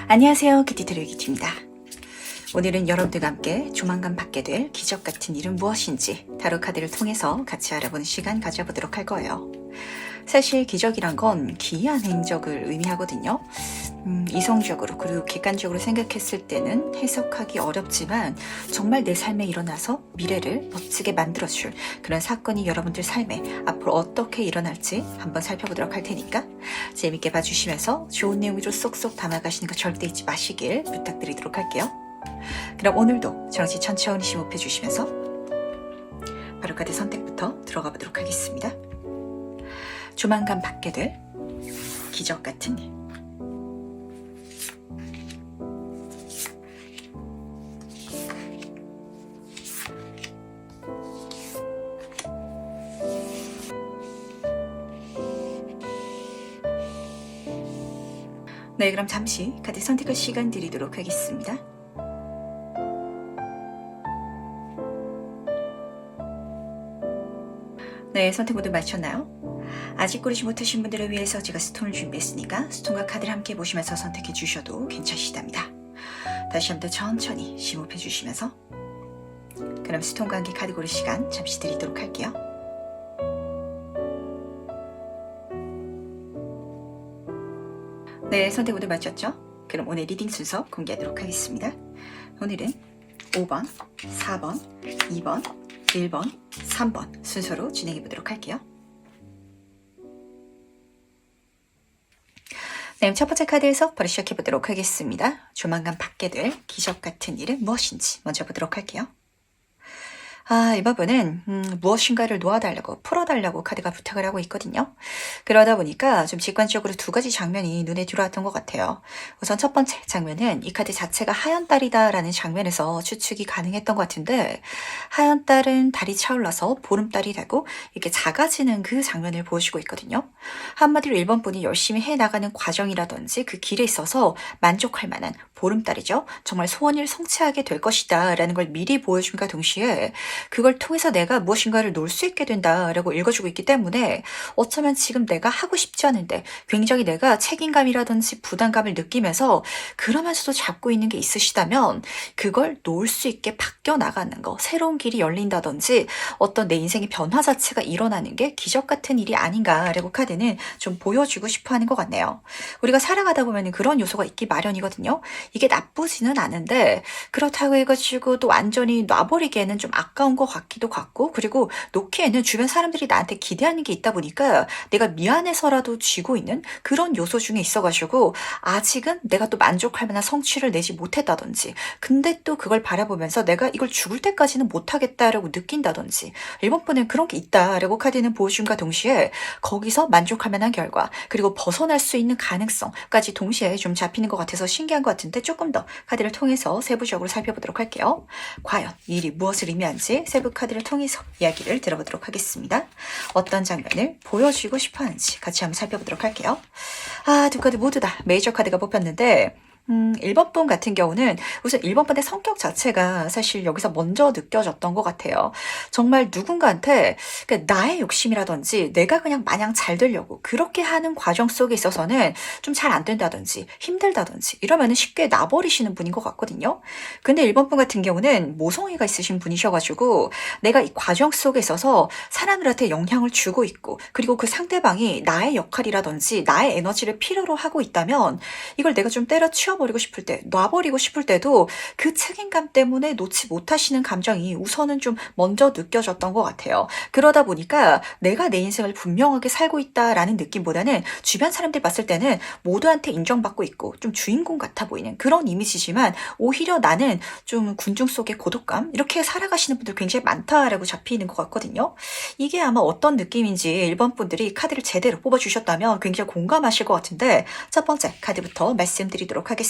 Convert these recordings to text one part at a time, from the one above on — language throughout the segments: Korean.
안녕하세요, 키티트리 키티입니다. 오늘은 여러분들과 함께 조만간 받게 될 기적 같은 일은 무엇인지 타로 카드를 통해서 같이 알아보는 시간 가져보도록 할 거예요. 사실 기적이란 건 기이한 행적을 의미하거든요. 이성적으로 그리고 객관적으로 생각했을 때는 해석하기 어렵지만 정말 내 삶에 일어나서 미래를 멋지게 만들어줄 그런 사건이 여러분들 삶에 앞으로 어떻게 일어날지 한번 살펴보도록 할 테니까 재밌게 봐주시면서 좋은 내용으로 쏙쏙 담아가시는 거 절대 잊지 마시길 부탁드리도록 할게요. 그럼 오늘도 정시 천천히 심호흡해 주시면서 바로 카드 선택부터 들어가 보도록 하겠습니다. 조만간 받게 될 기적 같은 일. 네, 그럼 잠시 카드 선택할 시간 드리도록 하겠습니다. 네, 선택 모두 마쳤나요? 아직 고르지 못하신 분들을 위해서 제가 스톤을 준비했으니까 스톤과 카드를 함께 보시면서 선택해 주셔도 괜찮으시답니다. 다시 한번 천천히 심호흡해 주시면서 그럼 스톤과 함께 카드 고를 시간 잠시 드리도록 할게요. 네, 선택 모두 마쳤죠? 그럼 오늘 리딩 순서 공개하도록 하겠습니다. 오늘은 5번, 4번, 2번, 1번, 3번 순서로 진행해 보도록 할게요. 네, 첫 번째 카드에서 바로 시작해 보도록 하겠습니다. 조만간 받게 될 기적 같은 일은 무엇인지 먼저 보도록 할게요. 이 부분은 무엇인가를 놓아달라고 풀어달라고 카드가 부탁을 하고 있거든요. 그러다 보니까 좀 직관적으로 두 가지 장면이 눈에 들어왔던 것 같아요. 우선 첫 번째 장면은 이 카드 자체가 하얀 달이다라는 장면에서 추측이 가능했던 것 같은데, 하얀 달은 달이 차올라서 보름달이 되고 이렇게 작아지는 그 장면을 보여주고 있거든요. 한마디로 1번 분이 열심히 해나가는 과정이라든지 그 길에 있어서 만족할 만한 보름달이죠. 정말 소원을 성취하게 될 것이다 라는 걸 미리 보여줌과 동시에 그걸 통해서 내가 무엇인가를 놓을 수 있게 된다라고 읽어주고 있기 때문에 어쩌면 지금 내가 하고 싶지 않은데 굉장히 내가 책임감이라든지 부담감을 느끼면서 그러면서도 잡고 있는 게 있으시다면 그걸 놓을 수 있게 바뀌어 나가는 거, 새로운 길이 열린다든지 어떤 내 인생의 변화 자체가 일어나는 게 기적 같은 일이 아닌가라고 카드는 좀 보여주고 싶어 하는 것 같네요. 우리가 살아가다 보면 그런 요소가 있기 마련이거든요. 이게 나쁘지는 않은데 그렇다고 해가지고 또 완전히 놔버리기에는 좀 아까운 것 같기도 같고, 그리고 놓기에는 주변 사람들이 나한테 기대하는 게 있다 보니까 내가 미안해서라도 쥐고 있는 그런 요소 중에 있어가지고 아직은 내가 또 만족할 만한 성취를 내지 못했다든지, 근데 또 그걸 바라보면서 내가 이걸 죽을 때까지는 못하겠다라고 느낀다든지, 일본 분은 그런 게 있다라고 카드는 보여줌과 동시에 거기서 만족할 만한 결과 그리고 벗어날 수 있는 가능성까지 동시에 좀 잡히는 것 같아서 신기한 것 같은데 조금 더 카드를 통해서 세부적으로 살펴보도록 할게요. 과연 이 일이 무엇을 의미하는지 세부 카드를 통해서 이야기를 들어보도록 하겠습니다. 어떤 장면을 보여주고 싶어 하는지 같이 한번 살펴보도록 할게요. 두 카드 모두 다 메이저 카드가 뽑혔는데 1번 분 같은 경우는 우선 1번 분의 성격 자체가 사실 여기서 먼저 느껴졌던 것 같아요. 정말 누군가한테 그러니까 나의 욕심이라든지 내가 그냥 마냥 잘 되려고 그렇게 하는 과정 속에 있어서는 좀 잘 안 된다든지 힘들다든지 이러면은 쉽게 놔버리시는 분인 것 같거든요. 근데 1번 분 같은 경우는 모성애가 있으신 분이셔가지고 내가 이 과정 속에 있어서 사람들한테 영향을 주고 있고, 그리고 그 상대방이 나의 역할이라든지 나의 에너지를 필요로 하고 있다면 이걸 내가 좀 때려치워 버리고 싶을 때, 놔버리고 싶을 때도 그 책임감 때문에 놓지 못하시는 감정이 우선은 좀 먼저 느껴졌던 것 같아요. 그러다 보니까 내가 내 인생을 분명하게 살고 있다라는 느낌보다는 주변 사람들 봤을 때는 모두한테 인정받고 있고 좀 주인공 같아 보이는 그런 이미지지만 오히려 나는 좀 군중 속의 고독감 이렇게 살아가시는 분들 굉장히 많다라고 잡히는 것 같거든요. 이게 아마 어떤 느낌인지 1번 분들이 카드를 제대로 뽑아주셨다면 굉장히 공감하실 것 같은데, 첫 번째 카드부터 말씀드리도록 하겠습니다.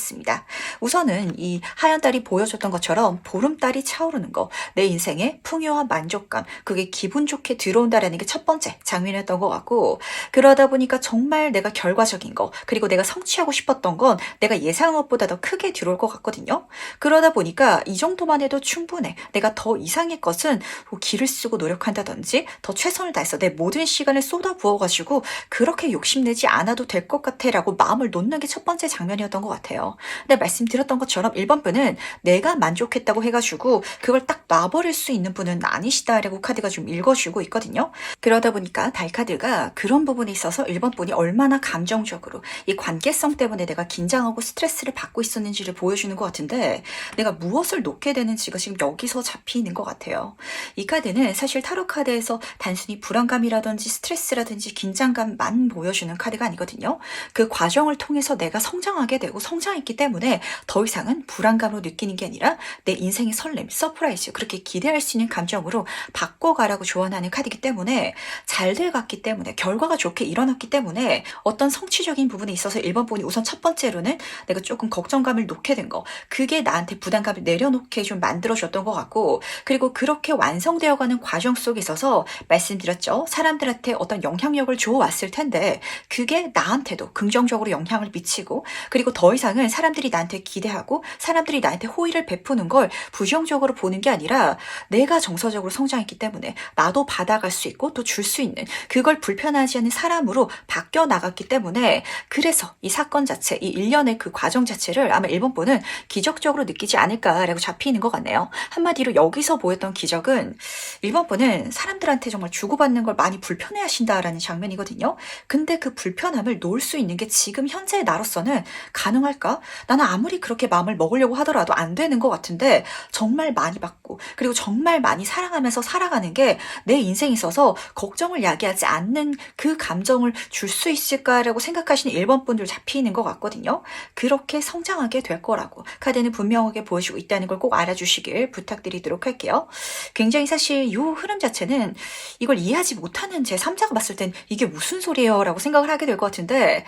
우선은 이 하얀 달이 보여줬던 것처럼 보름달이 차오르는 거, 내 인생의 풍요와 만족감, 그게 기분 좋게 들어온다라는 게 첫 번째 장면이었던 것 같고, 그러다 보니까 정말 내가 결과적인 거 그리고 내가 성취하고 싶었던 건 내가 예상한 것보다 더 크게 들어올 것 같거든요. 그러다 보니까 이 정도만 해도 충분해. 내가 더 이상의 것은 뭐 기를 쓰고 노력한다든지 더 최선을 다해서 내 모든 시간을 쏟아 부어가지고 그렇게 욕심내지 않아도 될 것 같아 라고 마음을 놓는 게 첫 번째 장면이었던 것 같아요. 같아요. 근데 말씀드렸던 것처럼 1번 분은 내가 만족했다고 해가지고 그걸 딱 놔버릴 수 있는 분은 아니시다라고 카드가 좀 읽어주고 있거든요. 그러다 보니까 달 카드가 그런 부분에 있어서 1번 분이 얼마나 감정적으로 이 관계성 때문에 내가 긴장하고 스트레스를 받고 있었는지를 보여주는 것 같은데 내가 무엇을 놓게 되는지가 지금 여기서 잡히는 것 같아요. 이 카드는 사실 타로 카드에서 단순히 불안감이라든지 스트레스라든지 긴장감만 보여주는 카드가 아니거든요. 그 과정을 통해서 내가 성장하게 되고 성장했기 때문에 더 이상은 불안감으로 느끼는 게 아니라 내 인생의 설렘, 서프라이즈 그렇게 기대할 수 있는 감정으로 바꿔가라고 조언하는 카드이기 때문에 잘 돼갔기 때문에 결과가 좋게 일어났기 때문에 어떤 성취적인 부분에 있어서 1번 분이 우선 첫 번째로는 내가 조금 걱정감을 놓게 된 거 그게 나한테 부담감을 내려놓게 좀 만들어줬던 것 같고 그리고 그렇게 완성되어가는 과정 속에 있어서 말씀드렸죠. 사람들한테 어떤 영향력을 주어왔을 텐데 그게 나한테도 긍정적으로 영향을 미치고 그리고 더 이상은 사람들이 나한테 기대하고 사람들이 나한테 호의를 베푸는 걸 부정적으로 보는 게 아니라 내가 정서적으로 성장했기 때문에 나도 받아갈 수 있고 또 줄 수 있는 그걸 불편하지 않는 사람으로 바뀌어 나갔기 때문에 그래서 이 사건 자체 이 일련의 그 과정 자체를 아마 1번 분은 기적적으로 느끼지 않을까라고 잡히는 것 같네요. 한마디로 여기서 보였던 기적은 1번 분은 사람들한테 정말 주고받는 걸 많이 불편해 하신다라는 장면이거든요. 근데 그 불편함을 놓을 수 있는 게 지금 현재의 나로서는 가능할까? 나는 아무리 그렇게 마음을 먹으려고 하더라도 안 되는 것 같은데 정말 많이 받고 그리고 정말 많이 사랑하면서 살아가는 게 내 인생에 있어서 걱정을 야기하지 않는 그 감정을 줄 수 있을까라고 생각하시는 1번 분들 잡히는 것 같거든요. 그렇게 성장하게 될 거라고 카드는 분명하게 보여주고 있다는 걸 꼭 알아주시길 부탁드리도록 할게요. 굉장히 사실 이 흐름 자체는 이걸 이해하지 못하는 제 3자가 봤을 땐 이게 무슨 소리예요? 라고 생각을 하게 될 것 같은데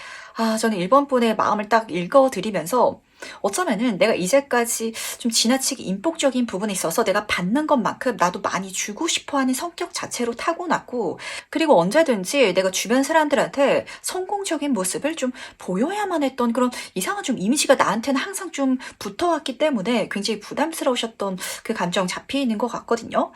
저는 1번 분의 마음을 딱 읽어드리면서 어쩌면은 내가 이제까지 좀 지나치게 인복적인 부분에 있어서 내가 받는 것만큼 나도 많이 주고 싶어하는 성격 자체로 타고났고 그리고 언제든지 내가 주변 사람들한테 성공적인 모습을 좀 보여야만 했던 그런 이상한 좀 이미지가 나한테는 항상 좀 붙어왔기 때문에 굉장히 부담스러우셨던 그 감정 잡히는 것 같거든요.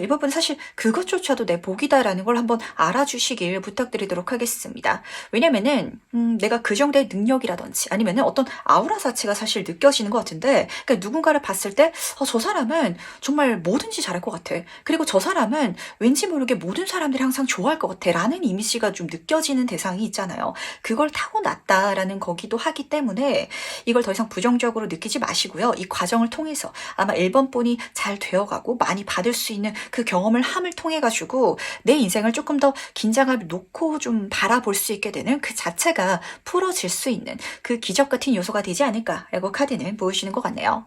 이 부분 사실 그것조차도 내 복이다라는 걸 한번 알아주시길 부탁드리도록 하겠습니다. 왜냐면은 내가 그 정도의 능력이라든지 아니면은 어떤 아우라 자체가 사실 느껴지는 것 같은데 그러니까 누군가를 봤을 때 저 사람은 정말 뭐든지 잘할 것 같아. 그리고 저 사람은 왠지 모르게 모든 사람들이 항상 좋아할 것 같아 라는 이미지가 좀 느껴지는 대상이 있잖아요. 그걸 타고났다라는 거기도 하기 때문에 이걸 더 이상 부정적으로 느끼지 마시고요. 이 과정을 통해서 아마 1번 분이 잘 되어가고 많이 받을 수 있는 그 경험을 함을 통해 가지고 내 인생을 조금 더 긴장감을 놓고 좀 바라볼 수 있게 되는 그 자체가 풀어질 수 있는 그 기적 같은 요소가 되지 않을까라고 카드는 보여주는 것 같네요.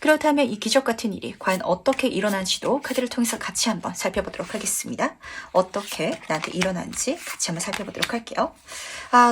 그렇다면 이 기적 같은 일이 과연 어떻게 일어난지도 카드를 통해서 같이 한번 살펴보도록 하겠습니다. 어떻게 나한테 일어난지 같이 한번 살펴보도록 할게요.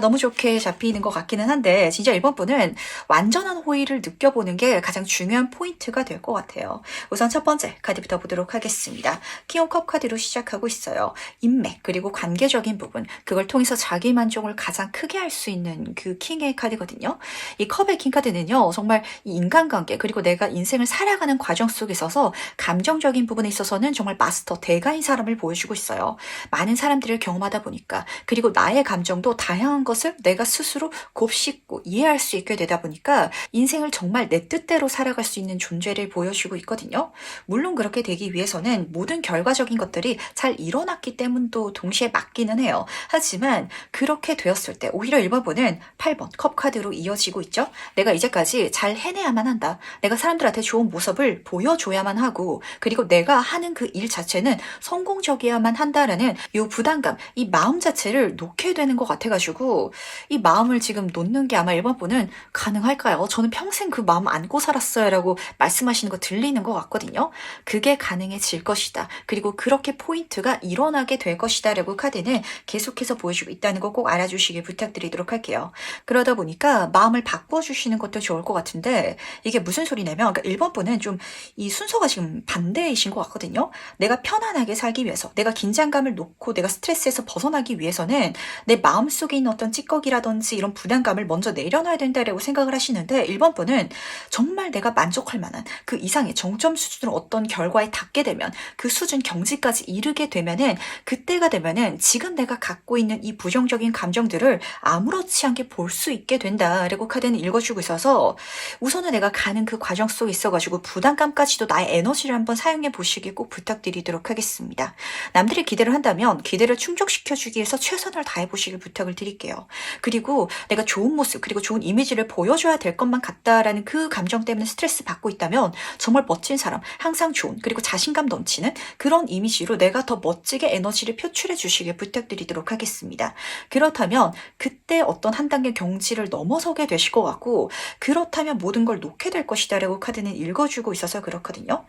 너무 좋게 잡히는 것 같기는 한데 진짜 1번 분은 완전한 호의를 느껴보는 게 가장 중요한 포인트가 될 것 같아요. 우선 첫 번째 카드부터 보도록 하겠습니다. 킹오컵 카드로 시작하고 있어요. 인맥 그리고 관계적인 부분 그걸 통해서 자기 만족을 가장 크게 할 수 있는 그 킹의 카드거든요. 이 컵의 킹 카드는요. 정말 이 인간관계 그리고 내가 인생을 살아가는 과정 속에 있어서 감정적인 부분에 있어서는 정말 마스터 대가인 사람을 보여주고 있어요. 많은 사람들을 경험하다 보니까 그리고 나의 감정도 다양한 것을 내가 스스로 곱씹고 이해할 수 있게 되다 보니까 인생을 정말 내 뜻대로 살아갈 수 있는 존재를 보여주고 있거든요. 물론 그렇게 되기 위해서는 모든 결과적인 것들이 잘 일어났기 때문도 동시에 맞기는 해요. 하지만 그렇게 되었을 때 오히려 1번 분은 8번 컵 카드로 이어지고 있죠. 내가 이제까지 잘 해내야만 한다. 내가 사람들한테 좋은 모습을 보여줘야만 하고 그리고 내가 하는 그 일 자체는 성공적이어야만 한다라는 이 부담감, 이 마음 자체를 놓게 되는 것 같아가지고 이 마음을 지금 놓는 게 아마 1번 분은 가능할까요? 저는 평생 그 마음 안고 살았어요 라고 말씀하시는 거 들리는 것 같거든요. 그게 가능해질 것이다. 그리고 그렇게 포인트가 일어나게 될 것이다 라고 카드는 계속해서 보여주고 있다는 거 꼭 알아주시길 부탁드리도록 할게요. 그러다 보니까 마음을 바꿔주시는 것도 좋을 것 같은데 이게 무슨 소리냐면 그러니까 그러니까 1번 분은 좀 이 순서가 지금 반대이신 것 같거든요. 내가 편안하게 살기 위해서, 내가 긴장감을 놓고 내가 스트레스에서 벗어나기 위해서는 내 마음속에 있는 어떤 찌꺼기라든지 이런 부담감을 먼저 내려놔야 된다라고 생각을 하시는데 1번 분은 정말 내가 만족할 만한 그 이상의 정점 수준으로 어떤 결과에 닿게 되면 그 수준 경지까지 이르게 되면은 그때가 되면은 지금 내가 갖고 있는 이 부정적인 감정들을 아무렇지 않게 볼 수 있게 된다라고 카드는 읽어주고 있어서 우선은 내가 가는 그 과정 속에 있어가지고 부담감까지도 나의 에너지를 한번 사용해 보시길 꼭 부탁드리도록 하겠습니다. 남들이 기대를 한다면 기대를 충족시켜주기 위해서 최선을 다해 보시길 부탁을 드릴게요. 그리고 내가 좋은 모습 그리고 좋은 이미지를 보여줘야 될 것만 같다라는 그 감정 때문에 스트레스 받고 있다면 정말 멋진 사람, 항상 좋은 그리고 자신감 넘치는 그런 이미지로 내가 더 멋지게 에너지를 표출해 주시길 부탁드리도록 하겠습니다. 그렇다면 그때 어떤 한 단계 경지를 넘어서게 되실 것 같고 그렇다면 모든 걸 놓게 될 것이다 라고 카드는 읽어주고 있어서 그렇거든요.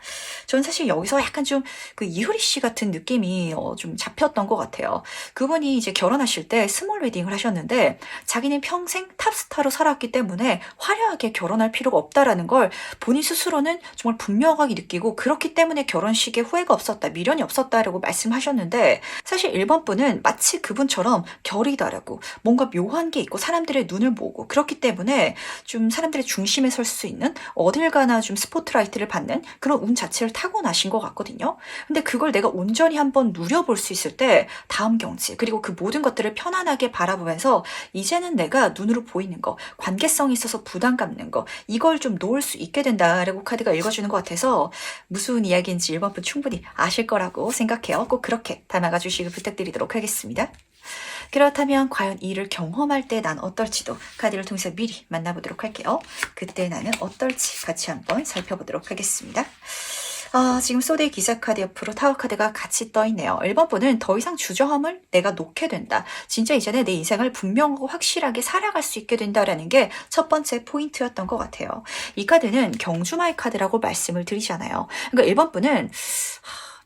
저는 사실 여기서 약간 좀 그 이효리 씨 같은 느낌이 좀 잡혔던 것 같아요. 그분이 이제 결혼하실 때 스몰 웨딩을 하셨는데 자기는 평생 탑스타로 살았기 때문에 화려하게 결혼할 필요가 없다라는 걸 본인 스스로는 정말 분명하게 느끼고 그렇기 때문에 결혼식에 후회가 없었다, 미련이 없었다라고 말씀하셨는데 사실 1번 분은 마치 그분처럼 결이 다르고 뭔가 묘한 게 있고 사람들의 눈을 모으고 그렇기 때문에 좀 사람들의 중심에 설 수 있는 어딜 가나 좀 스포트라이트를 받는 그런 운 자체를 타고나신 것 같거든요. 근데 그걸 내가 온전히 한번 누려볼 수 있을 때 다음 경치 그리고 그 모든 것들을 편안하게 바라보면서 이제는 내가 눈으로 보이는 거 관계성이 있어서 부담 갖는 거 이걸 좀 놓을 수 있게 된다라고 카드가 읽어주는 것 같아서 무슨 이야기인지 1번 분 충분히 아실 거라고 생각해요. 꼭 그렇게 담아가 주시길 부탁드리도록 하겠습니다. 그렇다면 과연 이를 경험할 때 난 어떨지도 카드를 통해서 미리 만나보도록 할게요. 그때 나는 어떨지 같이 한번 살펴보도록 하겠습니다. 지금 소드의 기사 카드 옆으로 타워 카드가 같이 떠있네요. 1번 분은 더 이상 주저함을 내가 놓게 된다. 진짜 이제는 내 인생을 분명하고 확실하게 살아갈 수 있게 된다라는 게 첫 번째 포인트였던 것 같아요. 이 카드는 경주마의 카드라고 말씀을 드리잖아요. 그러니까 1번 분은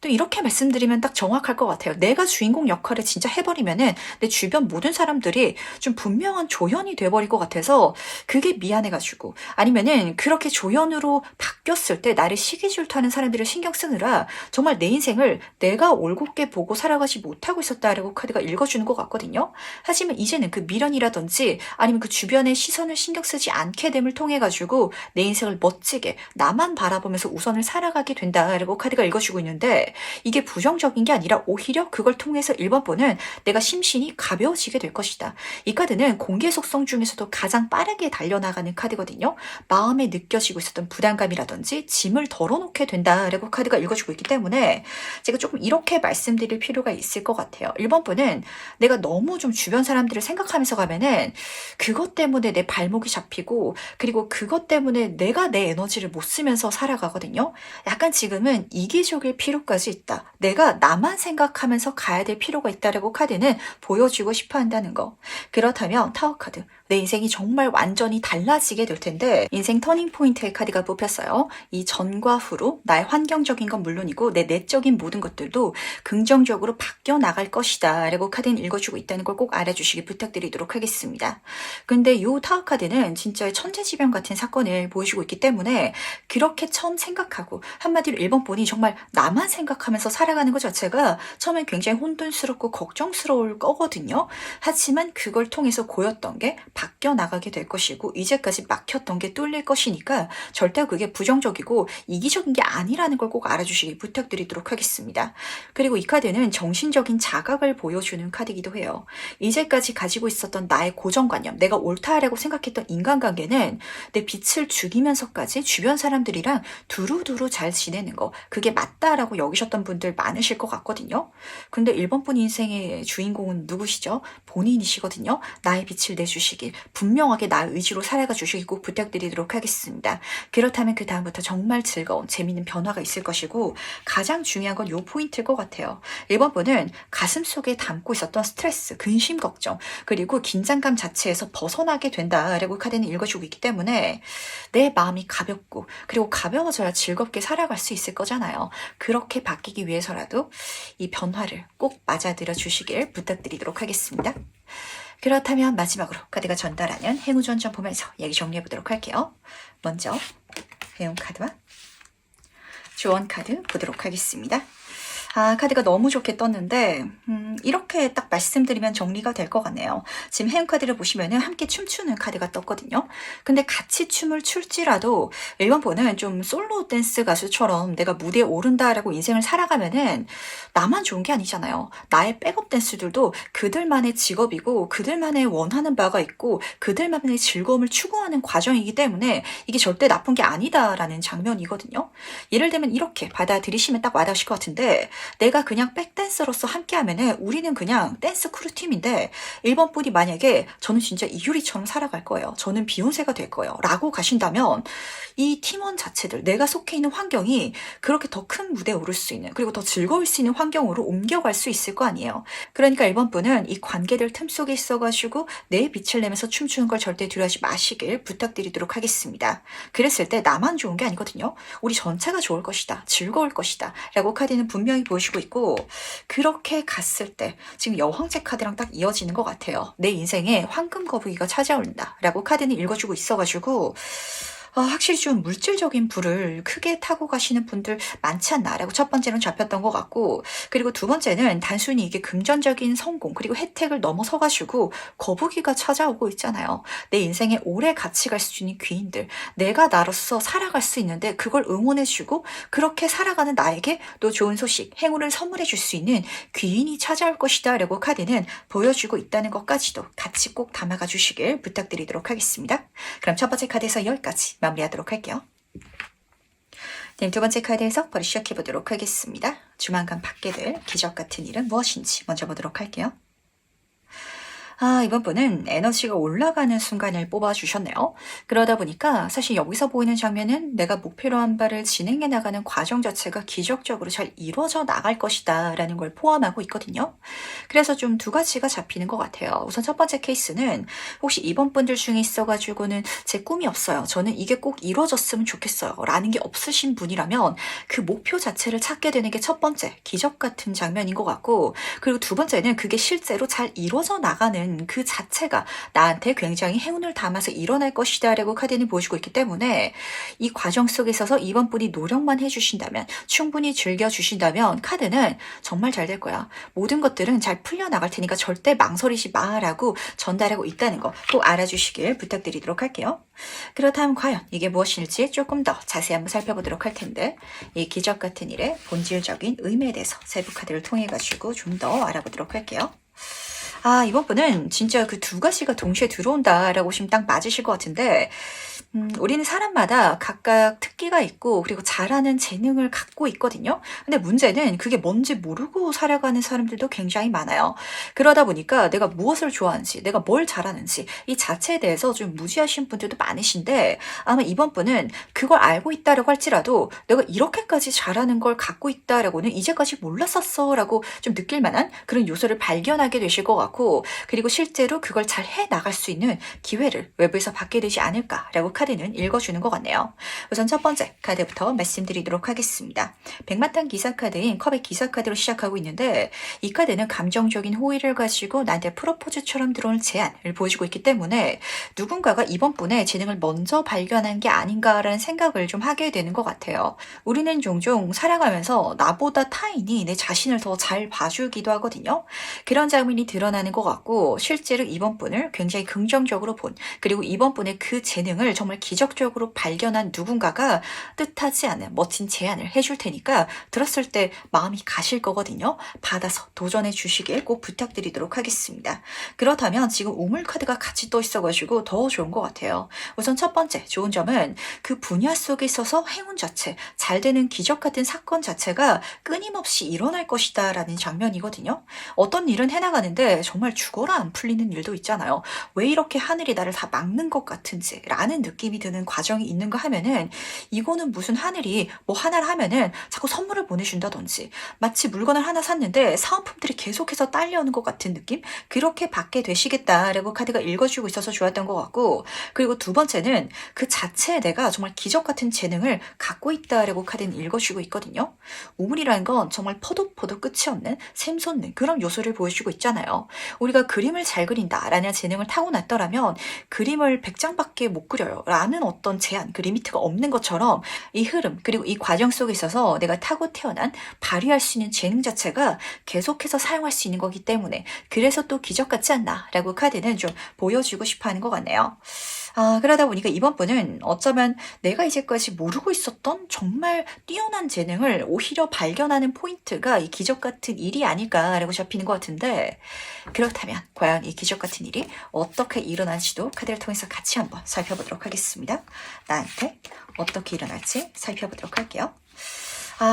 또 이렇게 말씀드리면 딱 정확할 것 같아요. 내가 주인공 역할을 진짜 해버리면은 내 주변 모든 사람들이 좀 분명한 조연이 돼버릴 것 같아서 그게 미안해가지고 아니면은 그렇게 조연으로 바뀌었을 때 나를 시기질투하는 사람들을 신경 쓰느라 정말 내 인생을 내가 올곧게 보고 살아가지 못하고 있었다라고 카드가 읽어주는 것 같거든요. 하지만 이제는 그 미련이라든지 아니면 그 주변의 시선을 신경 쓰지 않게 됨을 통해 가지고 내 인생을 멋지게 나만 바라보면서 우선을 살아가게 된다라고 카드가 읽어주고 있는데 이게 부정적인 게 아니라 오히려 그걸 통해서 1번 분은 내가 심신이 가벼워지게 될 것이다. 이 카드는 공개 속성 중에서도 가장 빠르게 달려나가는 카드거든요. 마음에 느껴지고 있었던 부담감이라든지 짐을 덜어놓게 된다라고 카드가 읽어주고 있기 때문에 제가 조금 이렇게 말씀드릴 필요가 있을 것 같아요. 1번 분은 내가 너무 좀 주변 사람들을 생각하면서 가면은 그것 때문에 내 발목이 잡히고 그리고 그것 때문에 내가 내 에너지를 못 쓰면서 살아가거든요. 약간 지금은 이기적일 필요까지 있다. 내가 나만 생각하면서 가야 될 필요가 있다라고 카드는 보여주고 싶어 한다는 거. 그렇다면 타워 카드. 내 인생이 정말 완전히 달라지게 될 텐데 인생 터닝 포인트의 카드가 뽑혔어요. 이 전과 후로 나의 환경적인 건 물론이고 내 내적인 모든 것들도 긍정적으로 바뀌어 나갈 것이다 라고 카드는 읽어주고 있다는 걸 꼭 알아주시기 부탁드리도록 하겠습니다. 근데 이 타워 카드는 진짜 천재지변 같은 사건을 보여주고 있기 때문에 그렇게 처음 생각하고 한마디로 1번 분이 정말 나만 생각하면서 살아가는 것 자체가 처음엔 굉장히 혼돈스럽고 걱정스러울 거거든요. 하지만 그걸 통해서 고였던 게 바뀌어 나가게 될 것이고 이제까지 막혔던 게 뚫릴 것이니까 절대 그게 부정적이고 이기적인 게 아니라는 걸 꼭 알아주시기 부탁드리도록 하겠습니다. 그리고 이 카드는 정신적인 자각을 보여주는 카드이기도 해요. 이제까지 가지고 있었던 나의 고정관념, 내가 옳다라고 생각했던 인간관계는 내 빛을 죽이면서까지 주변 사람들이랑 두루두루 잘 지내는 거 그게 맞다라고 여기셨던 분들 많으실 것 같거든요. 근데 1번 분 인생의 주인공은 누구시죠? 본인이시거든요. 나의 빛을 내주시길 분명하게 나의 의지로 살아가 주시기 꼭 부탁드리도록 하겠습니다. 그렇다면 그 다음부터 정말 즐거운 재미있는 변화가 있을 것이고 가장 중요한 건 요 포인트일 것 같아요. 1번 분은 가슴속에 담고 있었던 스트레스, 근심, 걱정 그리고 긴장감 자체에서 벗어나게 된다라고 카드는 읽어주고 있기 때문에 내 마음이 가볍고 그리고 가벼워져야 즐겁게 살아갈 수 있을 거잖아요. 그렇게 바뀌기 위해서라도 이 변화를 꼭 맞아들여 주시길 부탁드리도록 하겠습니다. 그렇다면 마지막으로 카드가 전달하는 행운전전 보면서 얘기 정리해 보도록 할게요. 먼저 해운 카드와 조언 카드 보도록 하겠습니다. 아, 카드가 너무 좋게 떴는데 이렇게 딱 말씀드리면 정리가 될 것 같네요. 지금 해운 카드를 보시면은 함께 춤추는 카드가 떴거든요. 근데 같이 춤을 출지라도 1번 번은 좀 솔로 댄스 가수처럼 내가 무대에 오른다라고 인생을 살아가면은 나만 좋은 게 아니잖아요. 나의 백업 댄스들도 그들만의 직업이고 그들만의 원하는 바가 있고 그들만의 즐거움을 추구하는 과정이기 때문에 이게 절대 나쁜 게 아니다라는 장면이거든요. 예를 들면 이렇게 받아들이시면 딱 와닿으실 것 같은데, 내가 그냥 백댄서로서 함께하면은 우리는 그냥 댄스 크루팀인데 1번 분이 만약에 저는 진짜 이효리처럼 살아갈 거예요. 저는 비욘세가 될 거예요. 라고 가신다면 이 팀원 자체들, 내가 속해 있는 환경이 그렇게 더 큰 무대에 오를 수 있는, 그리고 더 즐거울 수 있는 환경으로 옮겨갈 수 있을 거 아니에요. 그러니까 1번 분은 이 관계들 틈 속에 있어가지고 내 빛을 내면서 춤추는 걸 절대 두려워하지 마시길 부탁드리도록 하겠습니다. 그랬을 때 나만 좋은 게 아니거든요. 우리 전체가 좋을 것이다. 즐거울 것이다. 라고 카드는 분명히 보여주고 있고, 그렇게 갔을 때 지금 여왕제 카드랑 딱 이어지는 것 같아요. 내 인생에 황금 거북이가 찾아온다 라고 카드는 읽어주고 있어가지고 확실히 좀 물질적인 부를 크게 타고 가시는 분들 많지 않나라고 첫 번째는 잡혔던 것 같고, 그리고 두 번째는 단순히 이게 금전적인 성공 그리고 혜택을 넘어서가지고 거북이가 찾아오고 있잖아요. 내 인생에 오래 같이 갈 수 있는 귀인들, 내가 나로서 살아갈 수 있는데 그걸 응원해주고 그렇게 살아가는 나에게 또 좋은 소식, 행운을 선물해 줄 수 있는 귀인이 찾아올 것이다 라고 카드는 보여주고 있다는 것까지도 같이 꼭 담아가 주시길 부탁드리도록 하겠습니다. 그럼 첫 번째 카드에서 여기까지 마무리하도록 할게요. 네, 두 번째 카드에서 바로 시작해보도록 하겠습니다. 조만간 받게 될 기적 같은 일은 무엇인지 먼저 보도록 할게요. 아, 이번 분은 에너지가 올라가는 순간을 뽑아주셨네요. 그러다 보니까 사실 여기서 보이는 장면은 내가 목표로 한 바를 진행해 나가는 과정 자체가 기적적으로 잘 이루어져 나갈 것이다 라는 걸 포함하고 있거든요. 그래서 좀 두 가지가 잡히는 것 같아요. 우선 첫 번째 케이스는 혹시 이번 분들 중에 있어가지고는 제 꿈이 없어요. 저는 이게 꼭 이루어졌으면 좋겠어요. 라는 게 없으신 분이라면 그 목표 자체를 찾게 되는 게 첫 번째 기적 같은 장면인 것 같고, 그리고 두 번째는 그게 실제로 잘 이루어져 나가는 그 자체가 나한테 굉장히 행운을 담아서 일어날 것이다 라고 카드는 보여주고 있기 때문에 이 과정 속에 있어서 이번 분이 노력만 해주신다면, 충분히 즐겨주신다면 카드는 정말 잘 될 거야. 모든 것들은 잘 풀려나갈 테니까 절대 망설이지 마라고 전달하고 있다는 거 꼭 알아주시길 부탁드리도록 할게요. 그렇다면 과연 이게 무엇일지 조금 더 자세히 한번 살펴보도록 할 텐데, 이 기적 같은 일의 본질적인 의미에 대해서 세부 카드를 통해 가지고 좀 더 알아보도록 할게요. 아, 이번 분은 진짜 그 두 가지가 동시에 들어온다라고 보시면 딱 맞으실 것 같은데, 우리는 사람마다 각각 특기가 있고 그리고 잘하는 재능을 갖고 있거든요. 근데 문제는 그게 뭔지 모르고 살아가는 사람들도 굉장히 많아요. 그러다 보니까 내가 무엇을 좋아하는지, 내가 뭘 잘하는지 이 자체에 대해서 좀 무지하신 분들도 많으신데, 아마 이번 분은 그걸 알고 있다라고 할지라도 내가 이렇게까지 잘하는 걸 갖고 있다라고는 이제까지 몰랐었어 라고 좀 느낄 만한 그런 요소를 발견하게 되실 것 같고, 그리고 실제로 그걸 잘 해나갈 수 있는 기회를 외부에서 받게 되지 않을까라고 카드는 읽어주는 것 같네요. 우선 첫 번째 카드부터 말씀드리도록 하겠습니다. 백마탄 기사 카드인 컵의 기사 카드로 시작하고 있는데, 이 카드는 감정적인 호의를 가지고 나한테 프로포즈처럼 들어오는 제안을 보여주고 있기 때문에 누군가가 이번 분의 재능을 먼저 발견한 게 아닌가라는 생각을 좀 하게 되는 것 같아요. 우리는 종종 살아가면서 나보다 타인이 내 자신을 더 잘 봐주기도 하거든요. 그런 장면이 드러나는 것 같고, 실제로 이번 분을 굉장히 긍정적으로 본, 그리고 이번 분의 그 재능을 정말 기적적으로 발견한 누군가가 뜻하지 않은 멋진 제안을 해줄 테니까 들었을 때 마음이 가실 거거든요. 받아서 도전해 주시길 꼭 부탁드리도록 하겠습니다. 그렇다면 지금 우물 카드가 같이 떠 있어가지고 더 좋은 것 같아요. 우선 첫 번째 좋은 점은 그 분야 속에 있어서 행운 자체, 잘 되는 기적 같은 사건 자체가 끊임없이 일어날 것이다 라는 장면이거든요. 어떤 일은 해나가는데 정말 죽어라 안 풀리는 일도 있잖아요. 왜 이렇게 하늘이 나를 다 막는 것 같은지 라는 느낌이 드는 과정이 있는가 하면은, 이거는 무슨 하늘이 뭐 하나를 하면은 자꾸 선물을 보내준다든지, 마치 물건을 하나 샀는데 사은품들이 계속해서 딸려오는 것 같은 느낌? 그렇게 받게 되시겠다라고 카드가 읽어주고 있어서 좋았던 것 같고, 그리고 두 번째는 그 자체에 내가 정말 기적 같은 재능을 갖고 있다라고 카드는 읽어주고 있거든요. 우물이라는 건 정말 포도포도 끝이 없는 샘솟는 그런 요소를 보여주고 있잖아요. 우리가 그림을 잘 그린다라는 재능을 타고났더라면 그림을 100장밖에 못 그려요 라는 어떤 제한, 그 리미트가 없는 것처럼 것처럼 이 흐름 그리고 이 과정 속에 있어서 내가 타고 태어난 발휘할 수 있는 재능 자체가 계속해서 사용할 수 있는 거기 때문에 그래서 또 기적 같지 않나 라고 카드는 좀 보여주고 싶어 하는 것 같네요. 그러다 보니까 이번 분은 어쩌면 내가 이제까지 모르고 있었던 정말 뛰어난 재능을 오히려 발견하는 포인트가 이 기적 같은 일이 아닐까라고 잡히는 것 같은데, 그렇다면 과연 이 기적 같은 일이 어떻게 일어날지도 카드를 통해서 같이 한번 살펴보도록 하겠습니다. 나한테 어떻게 일어날지 살펴보도록 할게요.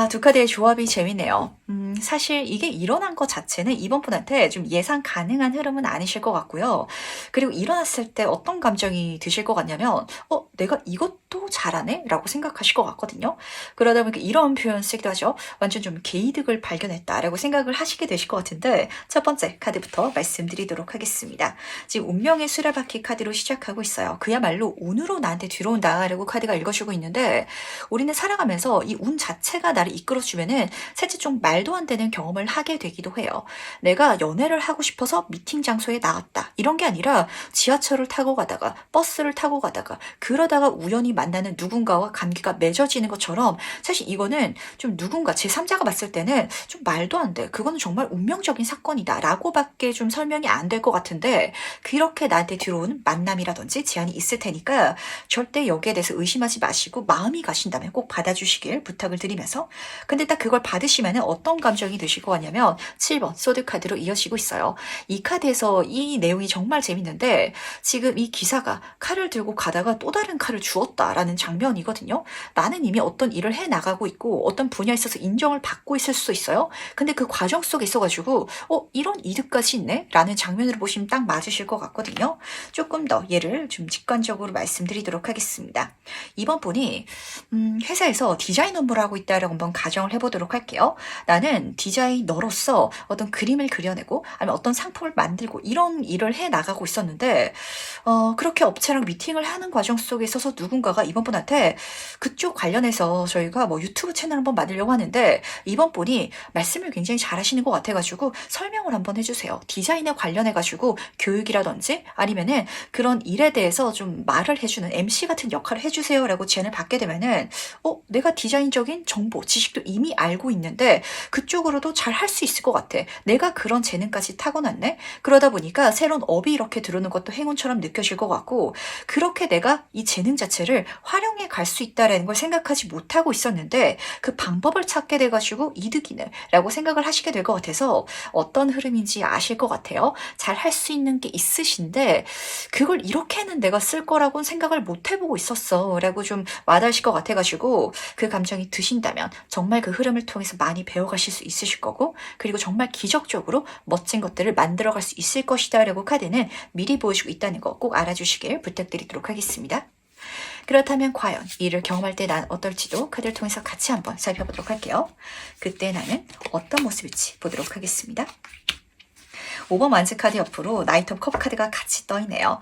두 카드의 조합이 재밌네요. 사실 이게 일어난 것 자체는 이번 분한테 좀 예상 가능한 흐름은 아니실 것 같고요. 그리고 일어났을 때 어떤 감정이 드실 것 같냐면, 내가 이것도 잘하네? 라고 생각하실 것 같거든요. 그러다 보니까 이런 표현 쓰기도 하죠. 완전 좀 개이득을 발견했다라고 생각을 하시게 되실 것 같은데, 첫 번째 카드부터 말씀드리도록 하겠습니다. 지금 운명의 수레바퀴 카드로 시작하고 있어요. 그야말로 운으로 나한테 들어온다라고 카드가 읽어주고 있는데, 우리는 살아가면서 이 운 자체가 나를 이끌어주면은 사실 좀 말도 안 되는 경험을 하게 되기도 해요. 내가 연애를 하고 싶어서 미팅 장소에 나왔다. 이런 게 아니라 지하철을 타고 가다가 버스를 타고 가다가 그러다가 우연히 만나는 누군가와 관계가 맺어지는 것처럼 사실 이거는 좀 누군가 제3자가 봤을 때는 좀 말도 안 돼. 그거는 정말 운명적인 사건이다. 라고밖에 좀 설명이 안 될 것 같은데 그렇게 나한테 들어오는 만남이라든지 제안이 있을 테니까 절대 여기에 대해서 의심하지 마시고 마음이 가신다면 꼭 받아주시길 부탁을 드리면서 근데 딱 그걸 받으시면 어떤 감정이 드실 것 같냐면 7번 소드 카드로 이어지고 있어요. 이 카드에서 이 내용이 정말 재밌는데 지금 이 기사가 칼을 들고 가다가 또 다른 칼을 주었다라는 장면이거든요. 나는 이미 어떤 일을 해나가고 있고 어떤 분야에 있어서 인정을 받고 있을 수도 있어요. 근데 그 과정 속에 있어가지고 이런 이득까지 있네? 라는 장면으로 보시면 딱 맞으실 것 같거든요. 조금 더 얘를 좀 직관적으로 말씀드리도록 하겠습니다. 이번 분이 회사에서 디자인 업무를 하고 있다라고 한번 가정을 해보도록 할게요. 나는 디자이너로서 어떤 그림을 그려내고 아니면 어떤 상품을 만들고 이런 일을 해나가고 있었는데 그렇게 업체랑 미팅을 하는 과정 속에 있어서 누군가가 이번 분한테 그쪽 관련해서 저희가 뭐 유튜브 채널 한번 만들려고 하는데 이번 분이 말씀을 굉장히 잘하시는 것 같아가지고 설명을 한번 해주세요. 디자인에 관련해가지고 교육이라든지 아니면은 그런 일에 대해서 좀 말을 해주는 MC 같은 역할을 해주세요 라고 제안을 받게 되면은 내가 디자인적인 정보, 지식도 이미 알고 있는데 그쪽으로도 잘 할 수 있을 것 같아. 내가 그런 재능까지 타고났네? 그러다 보니까 새로운 업이 이렇게 들어오는 것도 행운처럼 느껴질 것 같고 그렇게 내가 이 재능 자체를 활용해 갈 수 있다는 걸 생각하지 못하고 있었는데 그 방법을 찾게 돼가지고 이득이네 라고 생각을 하시게 될 것 같아서 어떤 흐름인지 아실 것 같아요. 잘 할 수 있는 게 있으신데 그걸 이렇게는 내가 쓸 거라고는 생각을 못 해보고 있었어 라고 좀 와닿으실 것 같아가지고 그 감정이 드신다면 정말 그 흐름을 통해서 많이 배워가실 수 있으실 거고 그리고 정말 기적적으로 멋진 것들을 만들어갈 수 있을 것이다 라고 카드는 미리 보여주고 있다는 거 꼭 알아주시길 부탁드리도록 하겠습니다. 그렇다면 과연 이를 경험할 때 난 어떨지도 카드를 통해서 같이 한번 살펴보도록 할게요. 그때 나는 어떤 모습일지 보도록 하겠습니다. 5번 완즈 카드 옆으로 나이트 오브 컵 카드가 같이 떠있네요.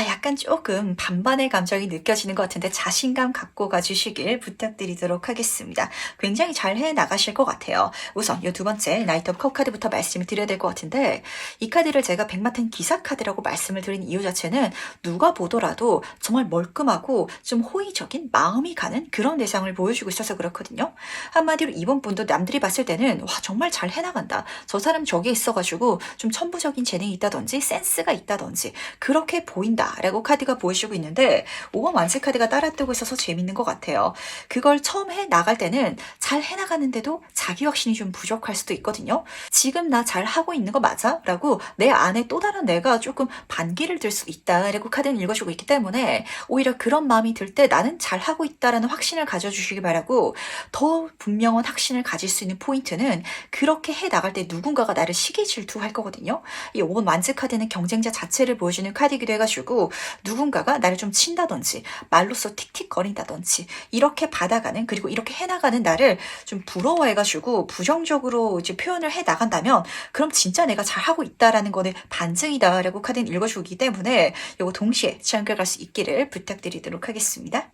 약간 조금 반반의 감정이 느껴지는 것 같은데 자신감 갖고 가주시길 부탁드리도록 하겠습니다. 굉장히 잘 해나가실 것 같아요. 우선 이 두 번째 나이트 오브 컵 카드부터 말씀을 드려야 될 것 같은데 이 카드를 제가 백마탄 기사 카드라고 말씀을 드린 이유 자체는 누가 보더라도 정말 멀끔하고 좀 호의적인 마음이 가는 그런 대상을 보여주고 있어서 그렇거든요. 한마디로 이번 분도 남들이 봤을 때는 와 정말 잘 해나간다. 저 사람 저기에 있어가지고 좀 천부적인 재능이 있다든지 센스가 있다든지 그렇게 보인다라고 카드가 보여주고 있는데 5번 완스 카드가 따라뜨고 있어서 재밌는 것 같아요. 그걸 처음 해나갈 때는 잘 해나가는데도 자기 확신이 좀 부족할 수도 있거든요. 지금 나 잘하고 있는 거 맞아? 라고 내 안에 또 다른 내가 조금 반기를 들 수 있다라고 카드는 읽어주고 있기 때문에 오히려 그런 마음이 들 때 나는 잘하고 있다라는 확신을 가져주시기 바라고 더 분명한 확신을 가질 수 있는 포인트는 그렇게 해나갈 때 누군가가 나를 시기 질투할 거거든요. 이 5번 완즈 카드는 경쟁자 자체를 보여주는 카드이기도 해가지고 누군가가 나를 좀 친다든지 말로써 틱틱거린다든지 이렇게 받아가는 그리고 이렇게 해나가는 나를 좀 부러워해가지고 부정적으로 이제 표현을 해나간다면 그럼 진짜 내가 잘하고 있다라는 거는 반증이다라고 카드는 읽어주기 때문에 이거 동시에 참고할 수 있기를 부탁드리도록 하겠습니다.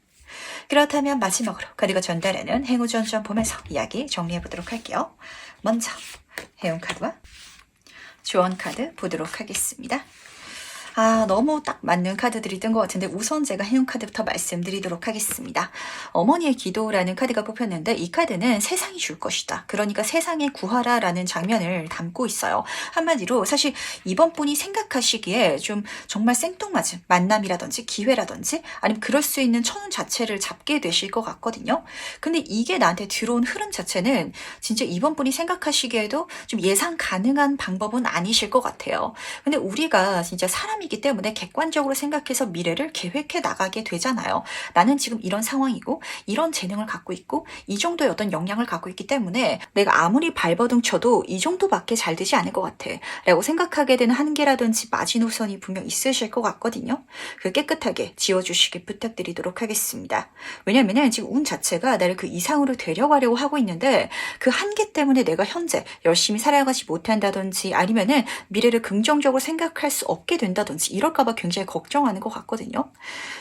그렇다면 마지막으로 카드가 전달하는 행운전전 보면서 이야기 정리해보도록 할게요. 먼저 행운 카드와 조언 카드 보도록 하겠습니다. 너무 딱 맞는 카드들이 뜬 것 같은데 우선 제가 해놓은 카드부터 말씀드리도록 하겠습니다. 어머니의 기도라는 카드가 뽑혔는데 이 카드는 세상이 줄 것이다. 그러니까 세상에 구하라라는 장면을 담고 있어요. 한마디로 사실 이번 분이 생각하시기에 좀 정말 생뚱맞은 만남이라든지 기회라든지 아니면 그럴 수 있는 천운 자체를 잡게 되실 것 같거든요. 근데 이게 나한테 들어온 흐름 자체는 진짜 이번 분이 생각하시기에도 좀 예상 가능한 방법은 아니실 것 같아요. 근데 우리가 진짜 사람이기 때문에 객관적으로 생각해서 미래를 계획해 나가게 되잖아요. 나는 지금 이런 상황이고 이런 재능을 갖고 있고 이 정도의 어떤 역량을 갖고 있기 때문에 내가 아무리 발버둥 쳐도 이 정도밖에 잘 되지 않을 것 같아 라고 생각하게 되는 한계라든지 마지노선이 분명 있으실 것 같거든요. 그 깨끗하게 지워주시길 부탁드리도록 하겠습니다. 왜냐면은 지금 운 자체가 나를 그 이상으로 데려가려고 하고 있는데 그 한계 때문에 내가 현재 열심히 살아가지 못한다든지 아니면은 미래를 긍정적으로 생각할 수 없게 된다든지 이럴까봐 굉장히 걱정하는 것 같거든요.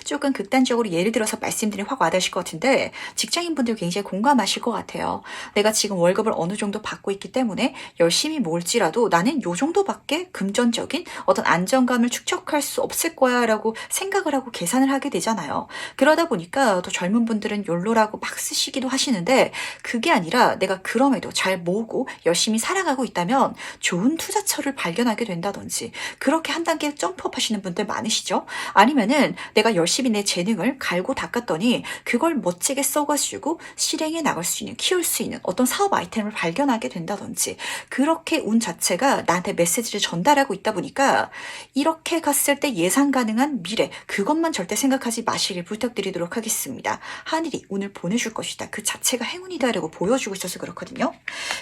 조금 극단적으로 예를 들어서 말씀드리면 확 와닿으실 것 같은데 직장인분들 굉장히 공감하실 것 같아요. 내가 지금 월급을 어느 정도 받고 있기 때문에 열심히 모을지라도 나는 요 정도밖에 금전적인 어떤 안정감을 축적할 수 없을 거야 라고 생각을 하고 계산을 하게 되잖아요. 그러다 보니까 또 젊은 분들은 욜로라고 막 쓰시기도 하시는데 그게 아니라 내가 그럼에도 잘 모으고 열심히 살아가고 있다면 좋은 투자처를 발견하게 된다든지 그렇게 한 단계 점프업 하시는 분들 많으시죠? 아니면은 내가 열심히 내 재능을 갈고 닦았더니 그걸 멋지게 써가지고 실행해 나갈 수 있는, 키울 수 있는 어떤 사업 아이템을 발견하게 된다든지 그렇게 운 자체가 나한테 메시지를 전달하고 있다 보니까 이렇게 갔을 때 예상 가능한 미래 그것만 절대 생각하지 마시길 부탁드리도록 하겠습니다. 하늘이 운을 보내줄 것이다. 그 자체가 행운이다라고 보여주고 있어서 그렇거든요.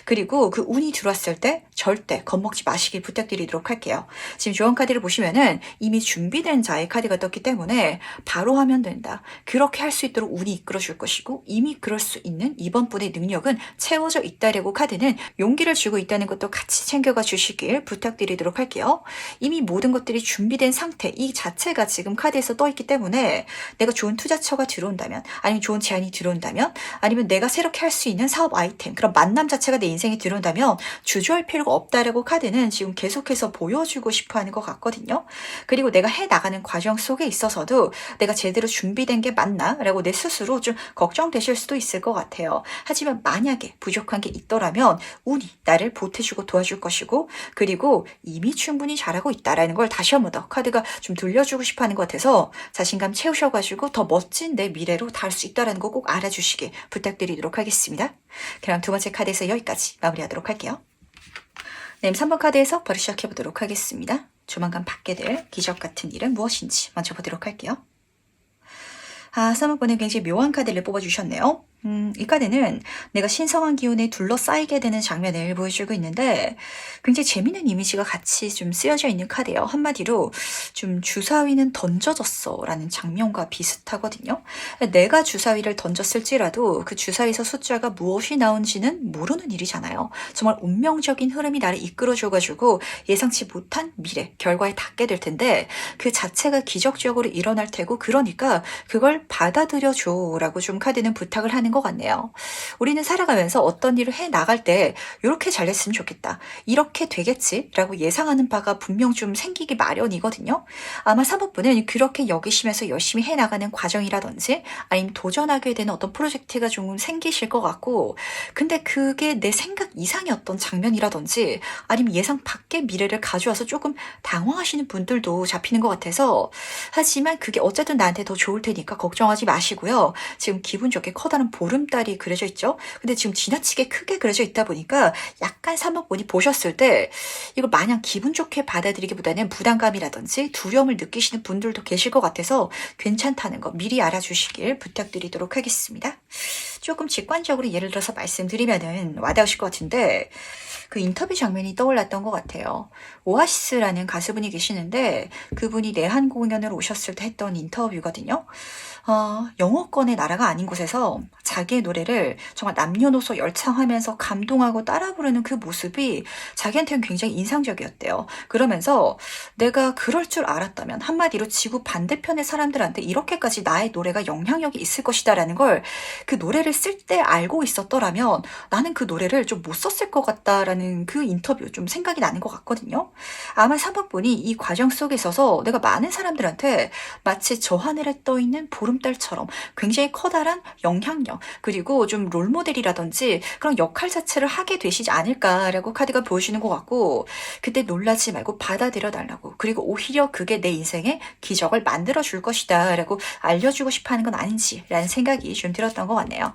그리고 그 운이 들어왔을 때 절대 겁먹지 마시길 부탁드리도록 할게요. 지금 조언 카드를 보시면은 이미 준비된 자의 카드가 떴기 때문에 바로 하면 된다. 그렇게 할 수 있도록 운이 이끌어줄 것이고 이미 그럴 수 있는 이번 분의 능력은 채워져 있다라고 카드는 용기를 주고 있다는 것도 같이 챙겨가 주시길 부탁드리도록 할게요. 이미 모든 것들이 준비된 상태 이 자체가 지금 카드에서 떠있기 때문에 내가 좋은 투자처가 들어온다면 아니면 좋은 제안이 들어온다면 아니면 내가 새롭게 할 수 있는 사업 아이템 그런 만남 자체가 내 인생에 들어온다면 주저할 필요가 없다라고 카드는 지금 계속해서 보여주고 싶어하는 것 같거든요. 그리고 내가 해나가는 과정 속에 있어서도 내가 제대로 준비된 게 맞나? 라고 내 스스로 좀 걱정되실 수도 있을 것 같아요. 하지만 만약에 부족한 게 있더라면 운이 나를 보태주고 도와줄 것이고 그리고 이미 충분히 잘하고 있다라는 걸 다시 한 번 더 카드가 좀 들려주고 싶어하는 것 같아서 자신감 채우셔가지고 더 멋진 내 미래로 닿을 수 있다는 거 꼭 알아주시길 부탁드리도록 하겠습니다. 그럼 두 번째 카드에서 여기까지 마무리하도록 할게요. 네, 3번 카드에서 바로 시작해보도록 하겠습니다. 조만간 받게 될 기적 같은 일은 무엇인지 먼저 보도록 할게요. 3번은 굉장히 묘한 카드를 뽑아주셨네요. 이 카드는 내가 신성한 기운에 둘러싸이게 되는 장면을 보여주고 있는데 굉장히 재밌는 이미지가 같이 좀 쓰여져 있는 카드예요. 한마디로 좀 주사위는 던져졌어 라는 장면과 비슷하거든요. 내가 주사위를 던졌을지라도 그 주사위에서 숫자가 무엇이 나온지는 모르는 일이잖아요. 정말 운명적인 흐름이 나를 이끌어줘가지고 예상치 못한 미래, 결과에 닿게 될 텐데 그 자체가 기적적으로 일어날 테고 그러니까 그걸 받아들여줘 라고 좀 카드는 부탁을 하는 것 같네요. 우리는 살아가면서 어떤 일을 해 나갈 때 이렇게 잘했으면 좋겠다. 이렇게 되겠지? 라고 예상하는 바가 분명 좀 생기기 마련이거든요. 아마 사법부는 그렇게 여기시면서 열심히 해 나가는 과정이라든지 아니면 도전하게 되는 어떤 프로젝트가 좀 생기실 것 같고 근데 그게 내 생각 이상의 어떤 장면이라든지 아니면 예상 밖의 미래를 가져와서 조금 당황하시는 분들도 잡히는 것 같아서 하지만 그게 어쨌든 나한테 더 좋을 테니까 걱정하지 마시고요. 지금 기분 좋게 커다란 보름달이 그려져 있죠. 근데 지금 지나치게 크게 그려져 있다 보니까 약간 사목분이 보셨을 때 이걸 마냥 기분 좋게 받아들이기보다는 부담감이라든지 두려움을 느끼시는 분들도 계실 것 같아서 괜찮다는 거 미리 알아주시길 부탁드리도록 하겠습니다. 조금 직관적으로 예를 들어서 말씀드리면은 와닿으실 것 같은데 그 인터뷰 장면이 떠올랐던 것 같아요. 오아시스라는 가수분이 계시는데 그분이 내한 공연을 오셨을 때 했던 인터뷰거든요. 영어권의 나라가 아닌 곳에서 자기의 노래를 정말 남녀노소 열창하면서 감동하고 따라 부르는 그 모습이 자기한테는 굉장히 인상적이었대요. 그러면서 내가 그럴 줄 알았다면 한마디로 지구 반대편의 사람들한테 이렇게까지 나의 노래가 영향력이 있을 것이다라는 걸 그 노래를 쓸 때 알고 있었더라면 나는 그 노래를 좀 못 썼을 것 같다라는 그 인터뷰 좀 생각이 나는 것 같거든요. 아마 사모분이 이 과정 속에 있어서 내가 많은 사람들한테 마치 저 하늘에 떠 있는 보름달처럼 굉장히 커다란 영향력 그리고 좀 롤모델이라든지 그런 역할 자체를 하게 되시지 않을까라고 카드가 보여주는 것 같고 그때 놀라지 말고 받아들여 달라고 그리고 오히려 그게 내 인생의 기적을 만들어 줄 것이다 라고 알려주고 싶어 하는 건 아닌지라는 생각이 좀 들었던 것 같네요.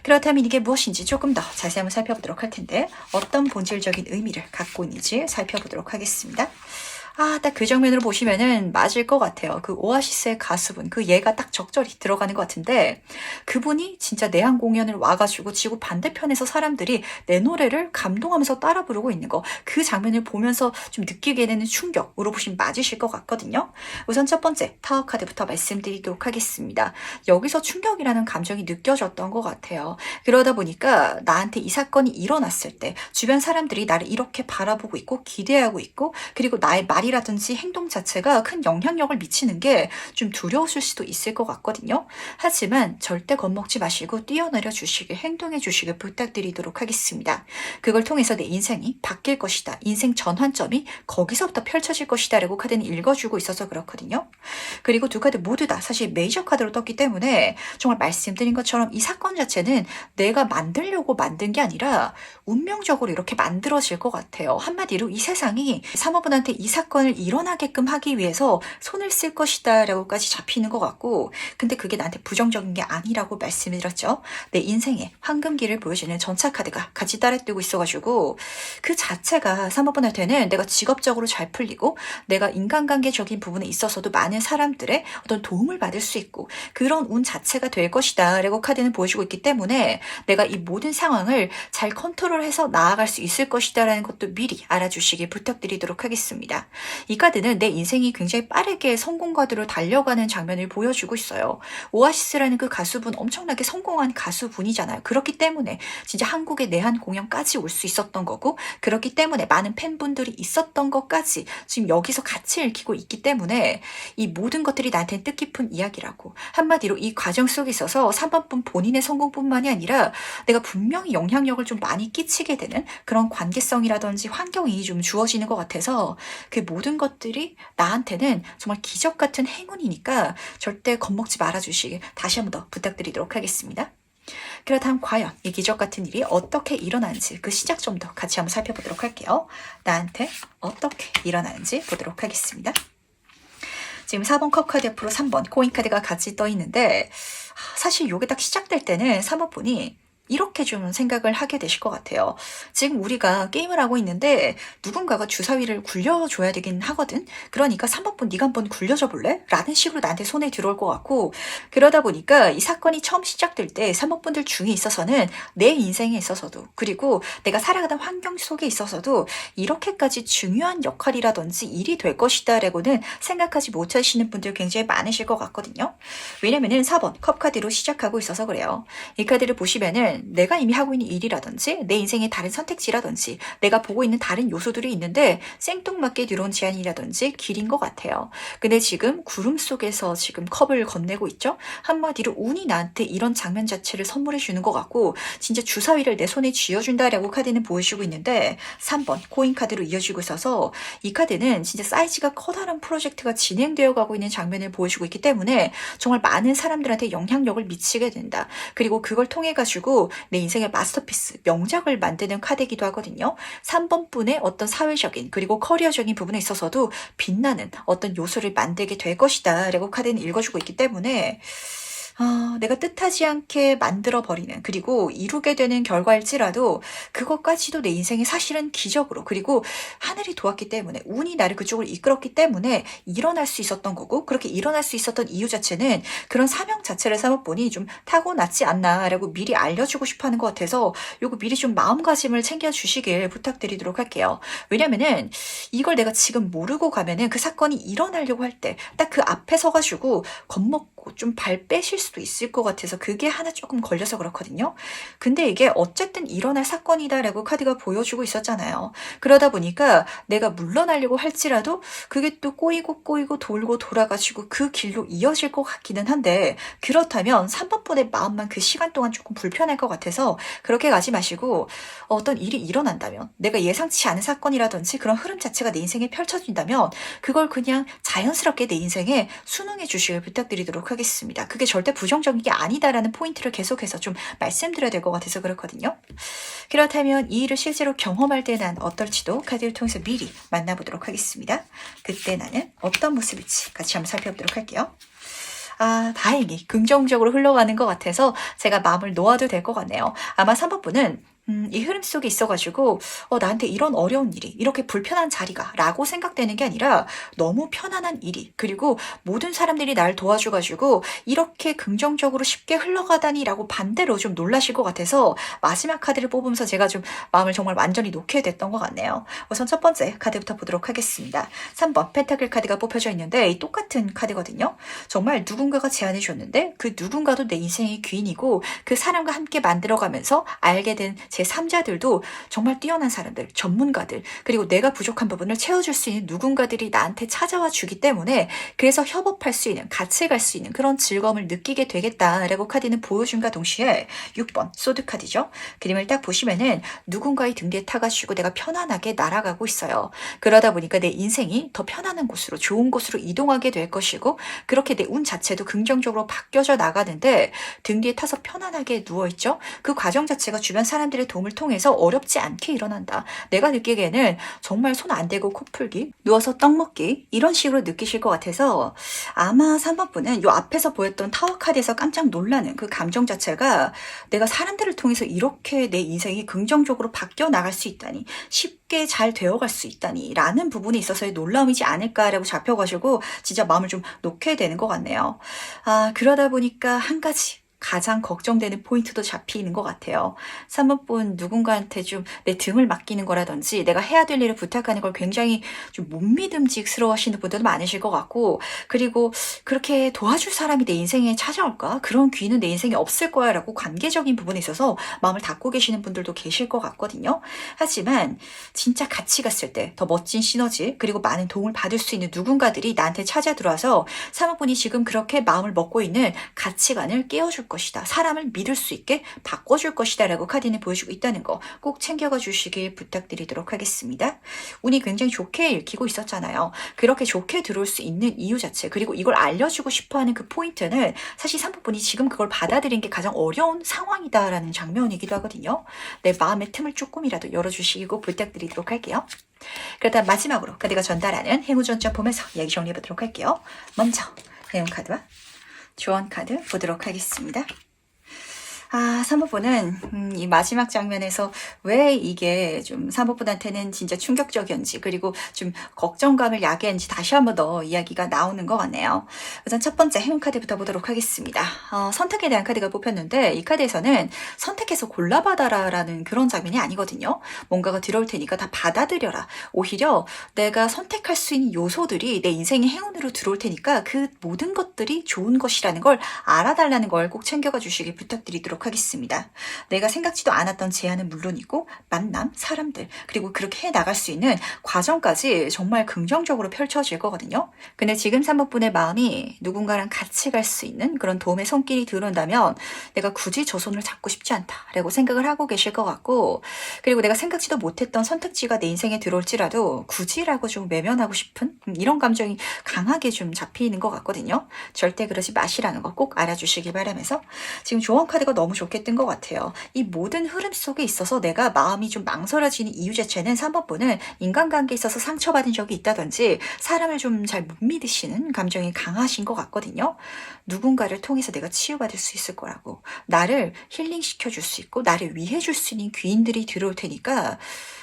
그렇다면 이게 무엇인지 조금 더 자세히 한번 살펴보도록 할 텐데 어떤 본질적인 의미를 갖고 있는지 살펴보도록 하겠습니다. 딱 그 장면으로 보시면은 맞을 것 같아요. 그 오아시스의 가수분, 그 얘가 딱 적절히 들어가는 것 같은데 그분이 진짜 내한 공연을 와가지고 지구 반대편에서 사람들이 내 노래를 감동하면서 따라 부르고 있는 거, 그 장면을 보면서 좀 느끼게 되는 충격으로 보시면 맞으실 것 같거든요. 우선 첫 번째 타워 카드부터 말씀드리도록 하겠습니다. 여기서 충격이라는 감정이 느껴졌던 것 같아요. 그러다 보니까 나한테 이 사건이 일어났을 때 주변 사람들이 나를 이렇게 바라보고 있고 기대하고 있고 그리고 나의 말이라든지 행동 자체가 큰 영향력을 미치는 게 좀 두려우실 수도 있을 것 같거든요. 하지만 절대 겁먹지 마시고 뛰어내려 주시길 행동해 주시길 부탁드리도록 하겠습니다. 그걸 통해서 내 인생이 바뀔 것이다. 인생 전환점이 거기서부터 펼쳐질 것이다 라고 카드는 읽어주고 있어서 그렇거든요. 그리고 두 카드 모두 다 사실 메이저 카드로 떴기 때문에 정말 말씀드린 것처럼 이 사건 자체는 내가 만들려고 만든 게 아니라 운명적으로 이렇게 만들어질 것 같아요. 한마디로 이 세상이 사모분한테 이 사건을 일어나게끔 하기 위해서 손을 쓸 것이다 라고까지 잡히는 것 같고 근데 그게 나한테 부정적인 게 아니라고 말씀드렸죠. 내 인생의 황금기를 보여주는 전차 카드가 같이 따라뜨고 있어가지고 그 자체가 사모분한테는 내가 직업적으로 잘 풀리고 내가 인간관계적인 부분에 있어서도 많은 사람들의 어떤 도움을 받을 수 있고 그런 운 자체가 될 것이다 라고 카드는 보여주고 있기 때문에 내가 이 모든 상황을 잘 컨트롤해서 나아갈 수 있을 것이다 라는 것도 미리 알아주시길 부탁드리도록 하겠습니다. 이 카드는 내 인생이 굉장히 빠르게 성공 가도로 달려가는 장면을 보여주고 있어요. 오아시스라는 그 가수분 엄청나게 성공한 가수분이잖아요. 그렇기 때문에 진짜 한국의 내한 공연까지 올 수 있었던 거고 그렇기 때문에 많은 팬분들이 있었던 것까지 지금 여기서 같이 읽히고 있기 때문에 이 모든 것들이 나한테는 뜻깊은 이야기라고 한마디로 이 과정 속에 있어서 3번분 본인의 성공뿐만이 아니라 내가 분명히 영향력을 좀 많이 끼치게 되는 그런 관계성이라든지 환경이 좀 주어지는 것 같아서 그 모든 것들이 나한테는 정말 기적 같은 행운이니까 절대 겁먹지 말아주시길 다시 한 번 더 부탁드리도록 하겠습니다. 그렇다면 과연 이 기적 같은 일이 어떻게 일어나는지 그 시작점도 같이 한번 살펴보도록 할게요. 나한테 어떻게 일어나는지 보도록 하겠습니다. 지금 4번 컵 카드 옆으로 3번 코인 카드가 같이 떠 있는데 사실 이게 딱 시작될 때는 사모분이 이렇게 좀 생각을 하게 되실 것 같아요. 지금 우리가 게임을 하고 있는데 누군가가 주사위를 굴려줘야 되긴 하거든. 그러니까 3번분 네가 한번 굴려줘 볼래? 라는 식으로 나한테 손에 들어올 것 같고 그러다 보니까 이 사건이 처음 시작될 때 3번분들 중에 있어서는 내 인생에 있어서도 그리고 내가 살아가던 환경 속에 있어서도 이렇게까지 중요한 역할이라든지 일이 될 것이다 라고는 생각하지 못하시는 분들 굉장히 많으실 것 같거든요. 왜냐면은 4번 컵 카드로 시작하고 있어서 그래요. 이 카드를 보시면은 내가 이미 하고 있는 일이라든지 내 인생의 다른 선택지라든지 내가 보고 있는 다른 요소들이 있는데 생뚱맞게 들어온 제안이라든지 길인 것 같아요. 근데 지금 구름 속에서 지금 컵을 건네고 있죠. 한마디로 운이 나한테 이런 장면 자체를 선물해 주는 것 같고 진짜 주사위를 내 손에 쥐어준다라고 카드는 보여주고 있는데 3번 코인 카드로 이어지고 있어서 이 카드는 진짜 사이즈가 커다란 프로젝트가 진행되어 가고 있는 장면을 보여주고 있기 때문에 정말 많은 사람들한테 영향력을 미치게 된다. 그리고 그걸 통해 가지고 내 인생의 마스터피스, 명작을 만드는 카드이기도 하거든요. 3번 분의 어떤 사회적인 그리고 커리어적인 부분에 있어서도 빛나는 어떤 요소를 만들게 될 것이다 라고 카드는 읽어주고 있기 때문에 내가 뜻하지 않게 만들어버리는, 그리고 이루게 되는 결과일지라도 그것까지도 내 인생에 사실은 기적으로, 그리고 하늘이 도왔기 때문에, 운이 나를 그쪽으로 이끌었기 때문에 일어날 수 있었던 거고, 그렇게 일어날 수 있었던 이유 자체는 그런 사명 자체를 삼아보니 좀 타고났지 않나라고 미리 알려주고 싶어 하는 것 같아서 요거 미리 좀 마음가짐을 챙겨주시길 부탁드리도록 할게요. 왜냐면은 이걸 내가 지금 모르고 가면은 그 사건이 일어나려고 할 때 딱 그 앞에 서가지고 겁먹고 좀 발 빼실 수도 있을 것 같아서 그게 하나 조금 걸려서 그렇거든요. 근데 이게 어쨌든 일어날 사건이다라고 카드가 보여주고 있었잖아요. 그러다 보니까 내가 물러나려고 할지라도 그게 또 꼬이고 돌고 돌아가지고 그 길로 이어질 것 같기는 한데, 그렇다면 3번 분의 마음만 그 시간 동안 조금 불편할 것 같아서 그렇게 가지 마시고, 어떤 일이 일어난다면, 내가 예상치 않은 사건이라든지 그런 흐름 자체가 내 인생에 펼쳐진다면 그걸 그냥 자연스럽게 내 인생에 순응해 주시길 부탁드리도록 하겠습니다. 그게 절대 부정적인 게 아니다라는 포인트를 계속해서 좀 말씀드려야 될 것 같아서 그렇거든요. 그렇다면 이 일을 실제로 경험할 때 난 어떨지도 카드를 통해서 미리 만나보도록 하겠습니다. 그때 나는 어떤 모습일지 같이 한번 살펴보도록 할게요. 다행히 긍정적으로 흘러가는 것 같아서 제가 마음을 놓아도 될 것 같네요. 아마 3번 분은 이 흐름 속에 있어가지고 나한테 이런 어려운 일이, 이렇게 불편한 자리가 라고 생각되는 게 아니라 너무 편안한 일이, 그리고 모든 사람들이 날 도와줘가지고 이렇게 긍정적으로 쉽게 흘러가다니 라고 반대로 좀 놀라실 것 같아서 마지막 카드를 뽑으면서 제가 좀 마음을 정말 완전히 놓게 됐던 것 같네요. 우선 첫 번째 카드부터 보도록 하겠습니다. 3번 펜타클 카드가 뽑혀져 있는데 똑같은 카드거든요. 정말 누군가가 제안해 줬는데 그 누군가도 내 인생의 귀인이고, 그 사람과 함께 만들어가면서 알게 된 제3자들도 정말 뛰어난 사람들, 전문가들, 그리고 내가 부족한 부분을 채워줄 수 있는 누군가들이 나한테 찾아와 주기 때문에, 그래서 협업할 수 있는, 같이 갈 수 있는 그런 즐거움을 느끼게 되겠다라고 카드는 보여준과 동시에 6번 소드 카드죠. 그림을 딱 보시면은 누군가의 등 뒤에 타가지고 내가 편안하게 날아가고 있어요. 그러다 보니까 내 인생이 더 편안한 곳으로, 좋은 곳으로 이동하게 될 것이고, 그렇게 내 운 자체도 긍정적으로 바뀌어져 나가는데, 등 뒤에 타서 편안하게 누워있죠. 그 과정 자체가 주변 사람들의 도움을 통해서 어렵지 않게 일어난다. 내가 느끼기에는 정말 손 안 대고 코 풀기, 누워서 떡 먹기, 이런 식으로 느끼실 것 같아서 아마 3번 분은 이 앞에서 보였던 타워 카드에서 깜짝 놀라는 그 감정 자체가, 내가 사람들을 통해서 이렇게 내 인생이 긍정적으로 바뀌어 나갈 수 있다니, 쉽게 잘 되어갈 수 있다니 라는 부분에 있어서의 놀라움이지 않을까라고 잡혀가지고 진짜 마음을 좀 놓게 되는 것 같네요. 그러다 보니까 한 가지 가장 걱정되는 포인트도 잡히는 것 같아요. 3번 분 누군가한테 좀 내 등을 맡기는 거라든지 내가 해야 될 일을 부탁하는 걸 굉장히 좀 못 믿음직스러워 하시는 분들도 많으실 것 같고, 그리고 그렇게 도와줄 사람이 내 인생에 찾아올까? 그런 귀는 내 인생에 없을 거야 라고 관계적인 부분에 있어서 마음을 닫고 계시는 분들도 계실 것 같거든요. 하지만 진짜 같이 갔을 때 더 멋진 시너지, 그리고 많은 도움을 받을 수 있는 누군가들이 나한테 찾아 들어와서 3번 분이 지금 그렇게 마음을 먹고 있는 가치관을 깨워줄 것이다, 사람을 믿을 수 있게 바꿔줄 것이다 라고 카드는 보여주고 있다는 거 꼭 챙겨가 주시길 부탁드리도록 하겠습니다. 운이 굉장히 좋게 읽히고 있었잖아요. 그렇게 좋게 들어올 수 있는 이유 자체, 그리고 이걸 알려주고 싶어하는 그 포인트는 사실 3번 분이 지금 그걸 받아들인 게 가장 어려운 상황이다라는 장면이기도 하거든요. 내 마음의 틈을 조금이라도 열어주시고 부탁드리도록 할게요. 그렇다면 마지막으로 카드가 전달하는 행운전점 보면서 이야기 정리해보도록 할게요. 먼저 행운 카드와 조언 카드 보도록 하겠습니다. 3번 분은 이 마지막 장면에서 왜 이게 좀 3번 분한테는 진짜 충격적이었는지, 그리고 좀 걱정감을 야기했는지 다시 한번 더 이야기가 나오는 것 같네요. 우선 첫 번째 행운 카드부터 보도록 하겠습니다. 선택에 대한 카드가 뽑혔는데, 이 카드에서는 선택해서 골라받아라 라는 그런 장면이 아니거든요. 뭔가가 들어올 테니까 다 받아들여라. 오히려 내가 선택할 수 있는 요소들이 내 인생의 행운으로 들어올 테니까 그 모든 것들이 좋은 것이라는 걸 알아달라는 걸 꼭 챙겨가 주시길 부탁드리도록 하겠습니다. 내가 생각지도 않았던 제안은 물론이고, 만남, 사람들, 그리고 그렇게 해 나갈 수 있는 과정까지 정말 긍정적으로 펼쳐질 거거든요. 근데 지금 3번 분의 마음이 누군가랑 같이 갈 수 있는 그런 도움의 손길이 들어온다면 내가 굳이 저 손을 잡고 싶지 않다라고 생각을 하고 계실 것 같고, 그리고 내가 생각지도 못했던 선택지가 내 인생에 들어올지라도 굳이라고 좀 외면하고 싶은 이런 감정이 강하게 좀 잡히는 것 같거든요. 절대 그러지 마시라는 거 꼭 알아주시길 바라면서, 지금 조언 카드가 너무 너무 좋게 뜬 것 같아요. 이 모든 흐름 속에 있어서 내가 마음이 좀 망설여지는 이유 자체는 3번 분은 인간관계에 있어서 상처받은 적이 있다든지 사람을 좀 잘 못 믿으시는 감정이 강하신 것 같거든요. 누군가를 통해서 내가 치유받을 수 있을 거라고, 나를 힐링시켜 줄 수 있고 나를 위해 줄 수 있는 귀인들이 들어올 테니까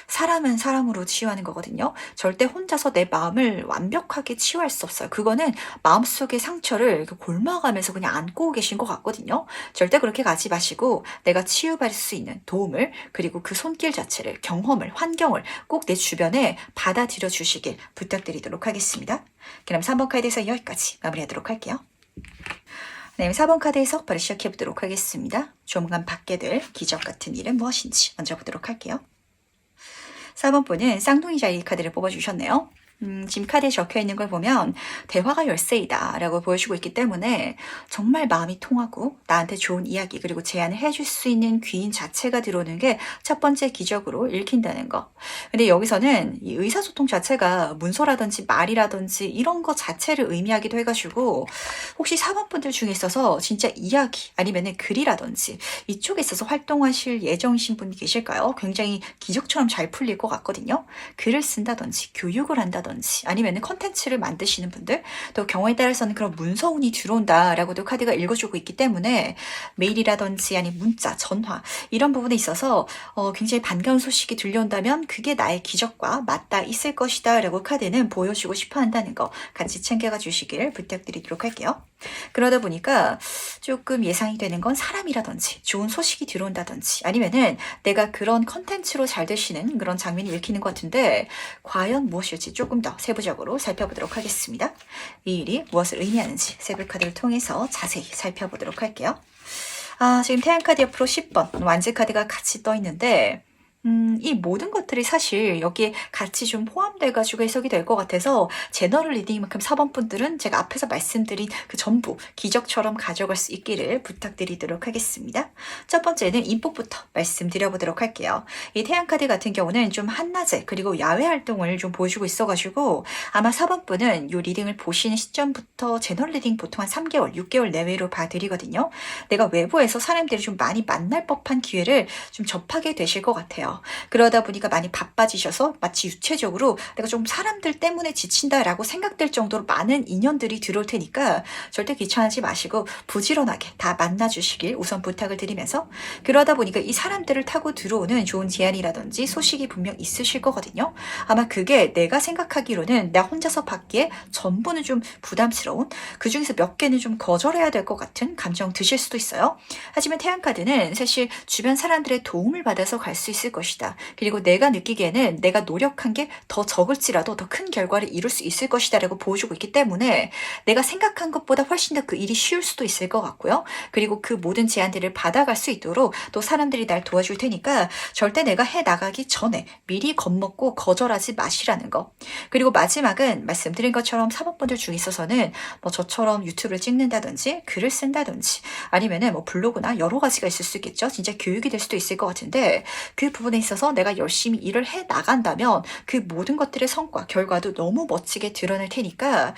사람은 사람으로 치유하는 거거든요. 절대 혼자서 내 마음을 완벽하게 치유할 수 없어요. 그거는 마음속의 상처를 골마가면서 그냥 안고 계신 것 같거든요. 절대 그렇게 가지 마시고 내가 치유받을 수 있는 도움을, 그리고 그 손길 자체를, 경험을, 환경을 꼭 내 주변에 받아들여 주시길 부탁드리도록 하겠습니다. 그럼 3번 카드에서 여기까지 마무리하도록 할게요. 네, 4번 카드에서 바로 시작해 보도록 하겠습니다. 조만간 받게 될 기적 같은 일은 무엇인지 먼저 보도록 할게요. 4번 분은 쌍둥이 자리 카드를 뽑아주셨네요. 지금 카드에 적혀 있는 걸 보면 대화가 열쇠이다 라고 보여주고 있기 때문에 정말 마음이 통하고 나한테 좋은 이야기 그리고 제안을 해줄 수 있는 귀인 자체가 들어오는 게 첫 번째 기적으로 읽힌다는 거. 근데 여기서는 이 의사소통 자체가 문서라든지 말이라든지 이런 거 자체를 의미하기도 해가지고 혹시 4번 분들 중에 있어서 진짜 이야기 아니면 글이라든지 이쪽에 있어서 활동하실 예정이신 분이 계실까요? 굉장히 기적처럼 잘 풀릴 것 같거든요. 글을 쓴다든지 교육을 한다든지 아니면 컨텐츠를 만드시는 분들, 또 경우에 따라서는 그런 문서운이 들어온다라고도 카드가 읽어주고 있기 때문에 메일이라든지 아니면 문자, 전화 이런 부분에 있어서 굉장히 반가운 소식이 들려온다면 그게 나의 기적과 맞닿아 있을 것이다 라고 카드는 보여주고 싶어 한다는 거 같이 챙겨가 주시길 부탁드리도록 할게요. 그러다 보니까 조금 예상이 되는 건 사람이라든지 좋은 소식이 들어온다든지 아니면은 내가 그런 컨텐츠로 잘 되시는 그런 장면이 읽히는 것 같은데 과연 무엇일지 조금 더 세부적으로 살펴보도록 하겠습니다. 이 일이 무엇을 의미하는지 세부 카드를 통해서 자세히 살펴보도록 할게요. 지금 태양카드 옆으로 10번 완즈 카드가 같이 떠 있는데 이 모든 것들이 사실 여기에 같이 좀 포함돼가지고 해석이 될 것 같아서 제너럴 리딩만큼 4번 분들은 제가 앞에서 말씀드린 그 전부 기적처럼 가져갈 수 있기를 부탁드리도록 하겠습니다. 첫 번째는 인복부터 말씀드려보도록 할게요. 이 태양카드 같은 경우는 좀 한낮에 그리고 야외 활동을 좀 보여주고 있어가지고 아마 4번 분은 이 리딩을 보시는 시점부터 제너럴 리딩 보통 한 3개월, 6개월 내외로 봐드리거든요. 내가 외부에서 사람들이 좀 많이 만날 법한 기회를 좀 접하게 되실 것 같아요. 그러다 보니까 많이 바빠지셔서 마치 유체적으로 내가 좀 사람들 때문에 지친다라고 생각될 정도로 많은 인연들이 들어올 테니까 절대 귀찮아하지 마시고 부지런하게 다 만나주시길 우선 부탁을 드리면서, 그러다 보니까 이 사람들을 타고 들어오는 좋은 제안이라든지 소식이 분명 있으실 거거든요. 아마 그게 내가 생각하기로는 나 혼자서 받기에 전부는 좀 부담스러운, 그 중에서 몇 개는 좀 거절해야 될 것 같은 감정 드실 수도 있어요. 하지만 태양카드는 사실 주변 사람들의 도움을 받아서 갈 수 있을 것이다. 그리고 내가 느끼기에는 내가 노력한 게 더 적을지라도 더 큰 결과를 이룰 수 있을 것이다 라고 보여주고 있기 때문에 내가 생각한 것보다 훨씬 더 그 일이 쉬울 수도 있을 것 같고요. 그리고 그 모든 제안들을 받아갈 수 있도록 또 사람들이 날 도와줄 테니까 절대 내가 해 나가기 전에 미리 겁먹고 거절하지 마시라는 거. 그리고 마지막은 말씀드린 것처럼 사법분들 중에 있어서는 뭐 저처럼 유튜브를 찍는다든지 글을 쓴다든지 아니면은 뭐 블로그나 여러 가지가 있을 수 있겠죠. 진짜 교육이 될 수도 있을 것 같은데 그 부분에 있어서 내가 열심히 일을 해 나간다면 그 모든 것들의 성과, 결과도 너무 멋지게 드러날 테니까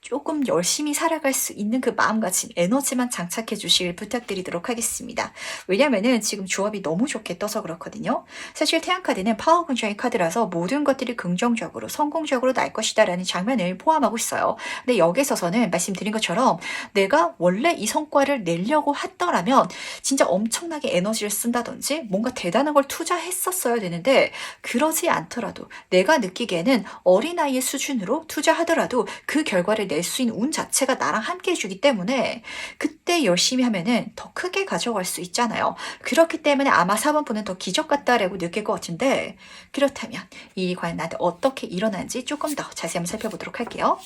조금 열심히 살아갈 수 있는 그 마음가짐, 에너지만 장착해 주시길 부탁드리도록 하겠습니다. 왜냐면은 지금 조합이 너무 좋게 떠서 그렇거든요. 사실 태양카드는 파워 분자의 카드라서 모든 것들이 긍정적으로, 성공적으로 날 것이다 라는 장면을 포함하고 있어요. 근데 여기에 있어서는 말씀드린 것처럼 내가 원래 이 성과를 내려고 했더라면 진짜 엄청나게 에너지를 쓴다든지 뭔가 대단한 걸 투자했었어야 되는데 그러지 않더라도 내가 느끼기에는 어린아이의 수준으로 투자하더라도 그 결과를 낼 수 있는 운 자체가 나랑 함께 해주기 때문에 그때 열심히 하면은 더 크게 가져갈 수 있잖아요. 그렇기 때문에 아마 4번 분은 더 기적 같다라고 느낄 것 같은데, 그렇다면 이 과연 나한테 어떻게 일어나는지 조금 더 자세히 한번 살펴보도록 할게요.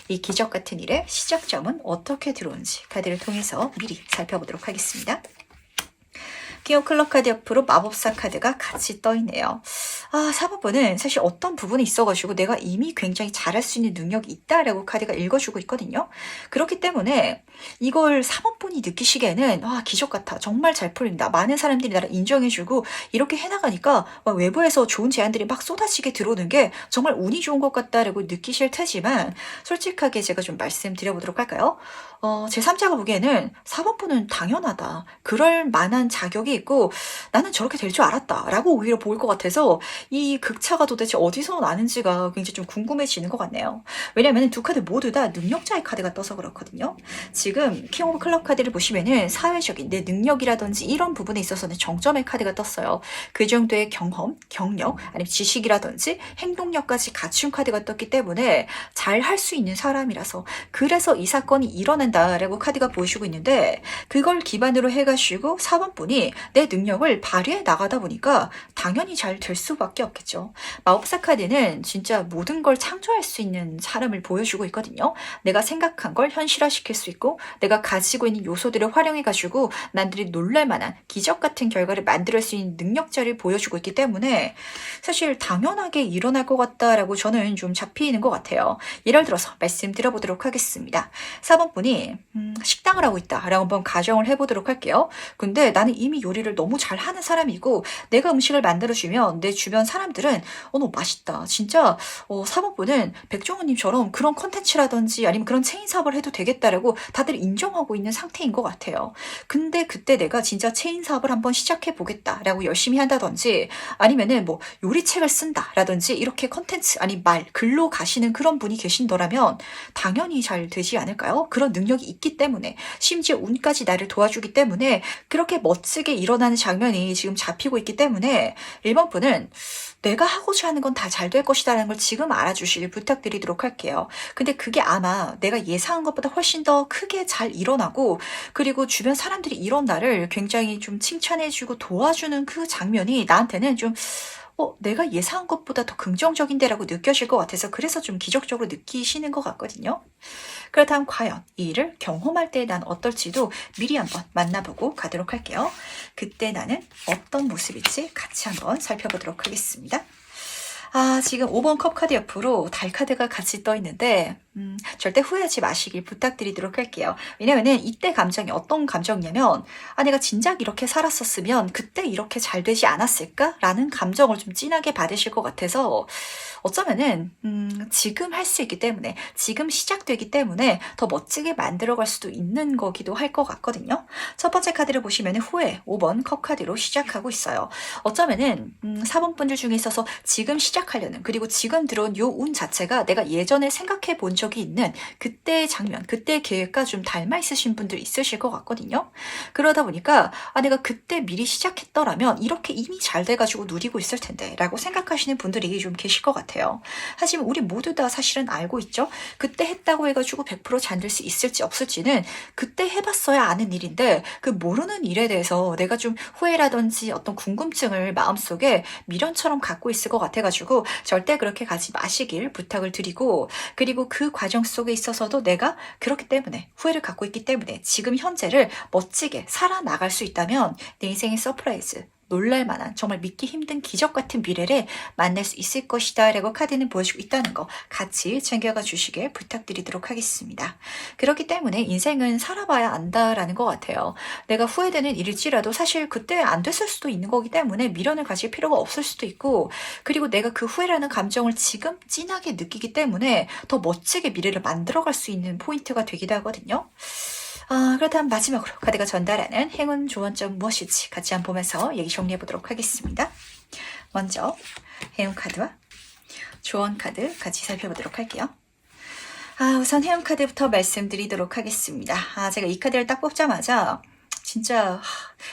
이 기적 같은 일의 시작점은 어떻게 들어오는지 카드를 통해서 미리 살펴보도록 하겠습니다. 기호 클럽 카드 옆으로 마법사 카드가 같이 떠 있네요. 아, 4번분은 사실 어떤 부분에 있어가지고 내가 이미 굉장히 잘할 수 있는 능력이 있다라고 카드가 읽어주고 있거든요. 그렇기 때문에 이걸 4번분이 느끼시기에는 아, 기적 같아. 정말 잘 풀린다. 많은 사람들이 나를 인정해주고 이렇게 해나가니까 막 외부에서 좋은 제안들이 막 쏟아지게 들어오는 게 정말 운이 좋은 것 같다라고 느끼실 테지만 솔직하게 제가 좀 말씀드려보도록 할까요? 제3자가 보기에는 4번분은 당연하다. 그럴 만한 자격이 있고 나는 저렇게 될 줄 알았다. 라고 오히려 보일 것 같아서 이 극차가 도대체 어디서 나는지가 굉장히 좀 궁금해지는 것 같네요. 왜냐면 두 카드 모두 다 능력자의 카드가 떠서 그렇거든요. 지금 킹 오브 클럽 카드를 보시면은 사회적인 내 능력이라든지 이런 부분에 있어서는 정점의 카드가 떴어요. 그 정도의 경험, 경력, 아니면 지식이라든지 행동력까지 갖춘 카드가 떴기 때문에 잘 할 수 있는 사람이라서 그래서 이 사건이 일어난다라고 카드가 보여주고 있는데 그걸 기반으로 해가지고 4번분이 내 능력을 발휘해 나가다 보니까 당연히 잘 될 수밖에 없겠죠. 마법사 카드는 진짜 모든 걸 창조할 수 있는 사람을 보여주고 있거든요. 내가 생각한 걸 현실화시킬 수 있고 내가 가지고 있는 요소들을 활용해가지고 남들이 놀랄만한 기적 같은 결과를 만들 수 있는 능력자를 보여주고 있기 때문에 사실 당연하게 일어날 것 같다라고 저는 좀 잡히는 것 같아요. 예를 들어서 말씀드려보도록 하겠습니다. 4번분이 식당을 하고 있다라고 한번 가정을 해보도록 할게요. 근데 나는 이미 요리를 너무 잘하는 사람이고 내가 음식을 만들어주면 내 주변 사람들은 너 맛있다. 진짜 4번분은 백종원님처럼 그런 컨텐츠라든지 아니면 그런 체인 사업을 해도 되겠다라고 다들 인정하고 있는 상태인 것 같아요. 근데 그때 내가 진짜 체인 사업을 한번 시작해 보겠다라고 열심히 한다든지 아니면은 뭐 요리책을 쓴다라든지 이렇게 컨텐츠 아니 말 글로 가시는 그런 분이 계신더라면 당연히 잘 되지 않을까요? 그런 능력이 있기 때문에 심지어 운까지 나를 도와주기 때문에 그렇게 멋지게 일어나는 장면이 지금 잡히고 있기 때문에 1번 분은 내가 하고자 하는 건 다 잘 될 것이다라는 걸 지금 알아주시길 부탁드리도록 할게요. 근데 그게 아마 내가 예상한 것보다 훨씬 더 크게 잘 일어나고 그리고 주변 사람들이 이런 나를 굉장히 좀 칭찬해주고 도와주는 그 장면이 나한테는 좀 내가 예상한 것보다 더 긍정적인데라고 느껴질 것 같아서 그래서 좀 기적적으로 느끼시는 것 같거든요. 그렇다면 과연 이 일을 경험할 때 난 어떨지도 미리 한번 만나보고 가도록 할게요. 그때 나는 어떤 모습일지 같이 한번 살펴보도록 하겠습니다. 아, 지금 5번 컵 카드 옆으로 달 카드가 같이 떠 있는데 절대 후회하지 마시길 부탁드리도록 할게요. 왜냐면은 이때 감정이 어떤 감정이냐면 내가 진작 이렇게 살았었으면 그때 이렇게 잘 되지 않았을까? 라는 감정을 좀 진하게 받으실 것 같아서 어쩌면은 지금 할 수 있기 때문에 지금 시작되기 때문에 더 멋지게 만들어갈 수도 있는 거기도 할 것 같거든요. 첫 번째 카드를 보시면 후회 5번 컵 카드로 시작하고 있어요. 어쩌면은 4번 분들 중에 있어서 지금 시작하려는 그리고 지금 들어온 요 운 자체가 내가 예전에 생각해 본 적이 있는 그때의 장면, 그때의 계획과 좀 닮아 있으신 분들 있으실 것 같거든요. 그러다 보니까 내가 그때 미리 시작했더라면 이렇게 이미 잘 돼가지고 누리고 있을 텐데 라고 생각하시는 분들이 좀 계실 것 같아요. 하지만 우리 모두 다 사실은 알고 있죠. 그때 했다고 해가지고 100% 잘 될 수 있을지 없을지는 그때 해봤어야 아는 일인데 그 모르는 일에 대해서 내가 좀 후회라든지 어떤 궁금증을 마음속에 미련처럼 갖고 있을 것 같아가지고 절대 그렇게 가지 마시길 부탁을 드리고 그리고 그 과정 속에 있어서도 내가 그렇기 때문에 후회를 갖고 있기 때문에 지금 현재를 멋지게 살아나갈 수 있다면 내 인생의 서프라이즈 놀랄만한 정말 믿기 힘든 기적 같은 미래를 만날 수 있을 것이다 라고 카드는 보여주고 있다는 거 같이 챙겨가 주시길 부탁드리도록 하겠습니다. 그렇기 때문에 인생은 살아봐야 안다라는 것 같아요. 내가 후회되는 일일지라도 사실 그때 안 됐을 수도 있는 거기 때문에 미련을 가질 필요가 없을 수도 있고 그리고 내가 그 후회라는 감정을 지금 진하게 느끼기 때문에 더 멋지게 미래를 만들어갈 수 있는 포인트가 되기도 하거든요. 그렇다면 마지막으로 카드가 전달하는 행운 조언점 무엇일지 같이 한번 보면서 얘기 정리해 보도록 하겠습니다. 먼저 행운 카드와 조언 카드 같이 살펴보도록 할게요. 우선 행운 카드부터 말씀드리도록 하겠습니다. 제가 이 카드를 딱 뽑자마자 진짜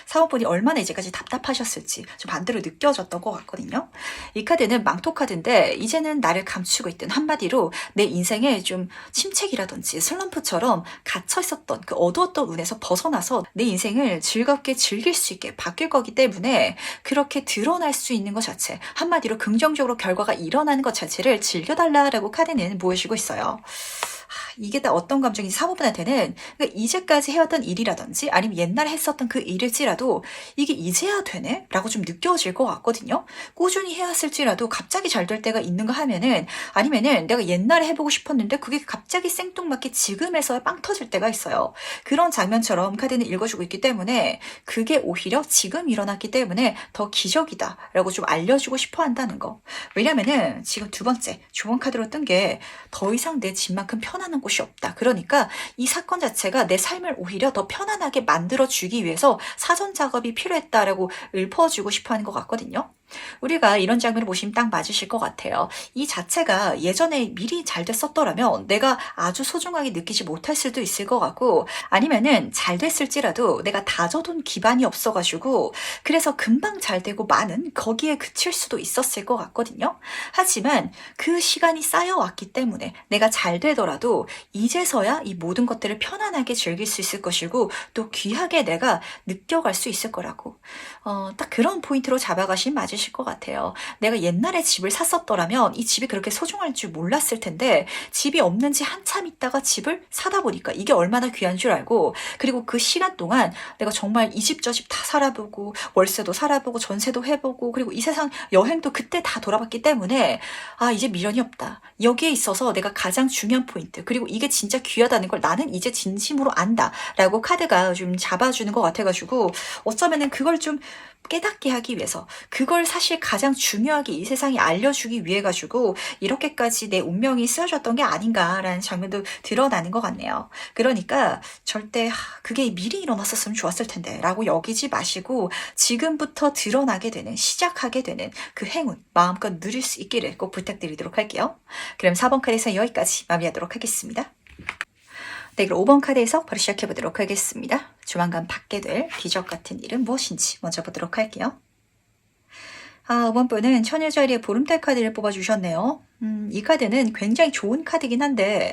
사모분이 얼마나 이제까지 답답하셨을지 좀 반대로 느껴졌던 것 같거든요. 이 카드는 망토 카드인데 이제는 나를 감추고 있던 한마디로 내 인생에 좀 침체기라든지 슬럼프처럼 갇혀 있었던 그 어두웠던 운에서 벗어나서 내 인생을 즐겁게 즐길 수 있게 바뀔 거기 때문에 그렇게 드러날 수 있는 것 자체 한마디로 긍정적으로 결과가 일어나는 것 자체를 즐겨달라고 카드는 보여주고 있어요. 이게 다 어떤 감정인지 사모분한테는 그러니까 이제까지 해왔던 일이라든지 아니면 옛날에 했었던 그 일일지라도 이게 이제야 되네? 라고 좀 느껴질 것 같거든요. 꾸준히 해왔을지라도 갑자기 잘 될 때가 있는가 하면은 아니면은 내가 옛날에 해보고 싶었는데 그게 갑자기 생뚱맞게 지금에서야 빵 터질 때가 있어요. 그런 장면처럼 카드는 읽어주고 있기 때문에 그게 오히려 지금 일어났기 때문에 더 기적이다 라고 좀 알려주고 싶어 한다는 거. 왜냐면은 지금 두 번째 조언 카드로 뜬 게 더 이상 내 집만큼 편안한 곳이 없다. 그러니까 이 사건 자체가 내 삶을 오히려 더 편안하게 만들어주기 위해서 사전 작업이 필요했다라고 읊어주고 싶어 하는 것 같거든요. 우리가 이런 장면을 보시면 딱 맞으실 것 같아요. 이 자체가 예전에 미리 잘 됐었더라면 내가 아주 소중하게 느끼지 못할 수도 있을 것 같고 아니면은 잘 됐을지라도 내가 다져둔 기반이 없어가지고 그래서 금방 잘 되고 많은 거기에 그칠 수도 있었을 것 같거든요. 하지만 그 시간이 쌓여왔기 때문에 내가 잘 되더라도 이제서야 이 모든 것들을 편안하게 즐길 수 있을 것이고 또 귀하게 내가 느껴갈 수 있을 거라고 딱 그런 포인트로 잡아가시면 맞으실 것 같아요. 내가 옛날에 집을 샀었더라면 이 집이 그렇게 소중할 줄 몰랐을 텐데 집이 없는지 한참 있다가 집을 사다 보니까 이게 얼마나 귀한 줄 알고 그리고 그 시간 동안 내가 정말 이 집 저 집 다 살아보고 월세도 살아보고 전세도 해보고 그리고 이 세상 여행도 그때 다 돌아봤기 때문에 이제 미련이 없다. 여기에 있어서 내가 가장 중요한 포인트 그리고 이게 진짜 귀하다는 걸 나는 이제 진심으로 안다 라고 카드가 좀 잡아주는 것 같아가지고 어쩌면은 그걸 좀 깨닫게 하기 위해서 그걸 사실 가장 중요하게 이 세상에 알려주기 위해 가지고 이렇게까지 내 운명이 쓰여졌던 게 아닌가라는 장면도 드러나는 것 같네요. 그러니까 절대 그게 미리 일어났었으면 좋았을 텐데 라고 여기지 마시고 지금부터 드러나게 되는 시작하게 되는 그 행운 마음껏 누릴 수 있기를 꼭 부탁드리도록 할게요. 그럼 4번 카드에서 여기까지 마무리하도록 하겠습니다. 네, 그럼 5번 카드에서 바로 시작해보도록 하겠습니다. 조만간 받게 될 기적 같은 일은 무엇인지 먼저 보도록 할게요. 5번 분은 처녀 자리에 보름달 카드를 뽑아주셨네요. 이 카드는 굉장히 좋은 카드긴 한데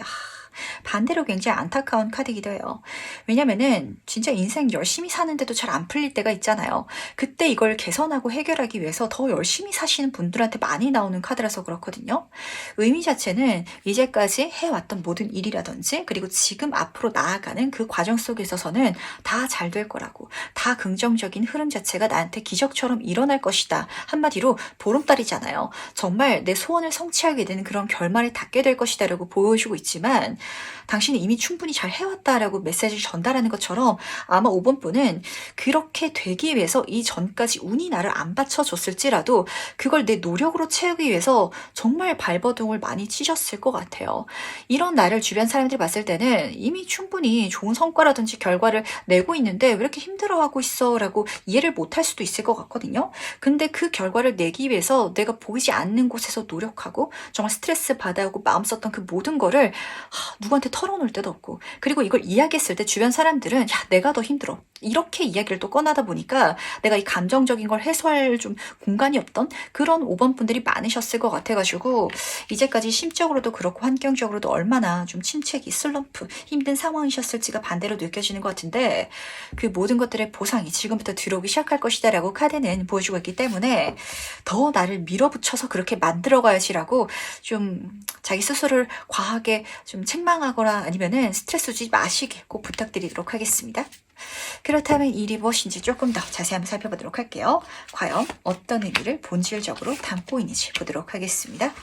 반대로 굉장히 안타까운 카드이기도 해요. 왜냐면은 진짜 인생 열심히 사는데도 잘 안 풀릴 때가 있잖아요. 그때 이걸 개선하고 해결하기 위해서 더 열심히 사시는 분들한테 많이 나오는 카드라서 그렇거든요. 의미 자체는 이제까지 해왔던 모든 일이라든지 그리고 지금 앞으로 나아가는 그 과정 속에 있어서는 다 잘 될 거라고 다 긍정적인 흐름 자체가 나한테 기적처럼 일어날 것이다. 한마디로 보름달이잖아요. 정말 내 소원을 성취하게 되는 그런 결말에 닿게 될 것이다 라고 보여주고 있지만 당신이 이미 충분히 잘 해왔다라고 메시지를 전달하는 것처럼 아마 5번 분은 그렇게 되기 위해서 이 전까지 운이 나를 안 받쳐줬을지라도 그걸 내 노력으로 채우기 위해서 정말 발버둥을 많이 치셨을 것 같아요. 이런 나를 주변 사람들이 봤을 때는 이미 충분히 좋은 성과라든지 결과를 내고 있는데 왜 이렇게 힘들어하고 있어 라고 이해를 못할 수도 있을 것 같거든요. 근데 그 결과를 내기 위해서 내가 보이지 않는 곳에서 노력하고 정말 스트레스 받아오고 마음 썼던 그 모든 거를 누구한테 털어놓을 데도 없고 그리고 이걸 이야기했을 때 주변 사람들은 야 내가 더 힘들어 이렇게 이야기를 또 꺼내다 보니까 내가 이 감정적인 걸 해소할 좀 공간이 없던 그런 5번 분들이 많으셨을 것 같아가지고 이제까지 심적으로도 그렇고 환경적으로도 얼마나 좀 침체기 슬럼프 힘든 상황이셨을지가 반대로 느껴지는 것 같은데 그 모든 것들의 보상이 지금부터 들어오기 시작할 것이다 라고 카드는 보여주고 있기 때문에 더 나를 밀어붙여서 그렇게 만들어가야지라고 좀 자기 스스로를 과하게 좀 책망하거나 아니면은 스트레스 주지 마시길 꼭 부탁드리도록 하겠습니다. 그렇다면 이 일이 무엇인지 조금 더 자세히 한번 살펴보도록 할게요. 과연 어떤 의미를 본질적으로 담고 있는지 보도록 하겠습니다.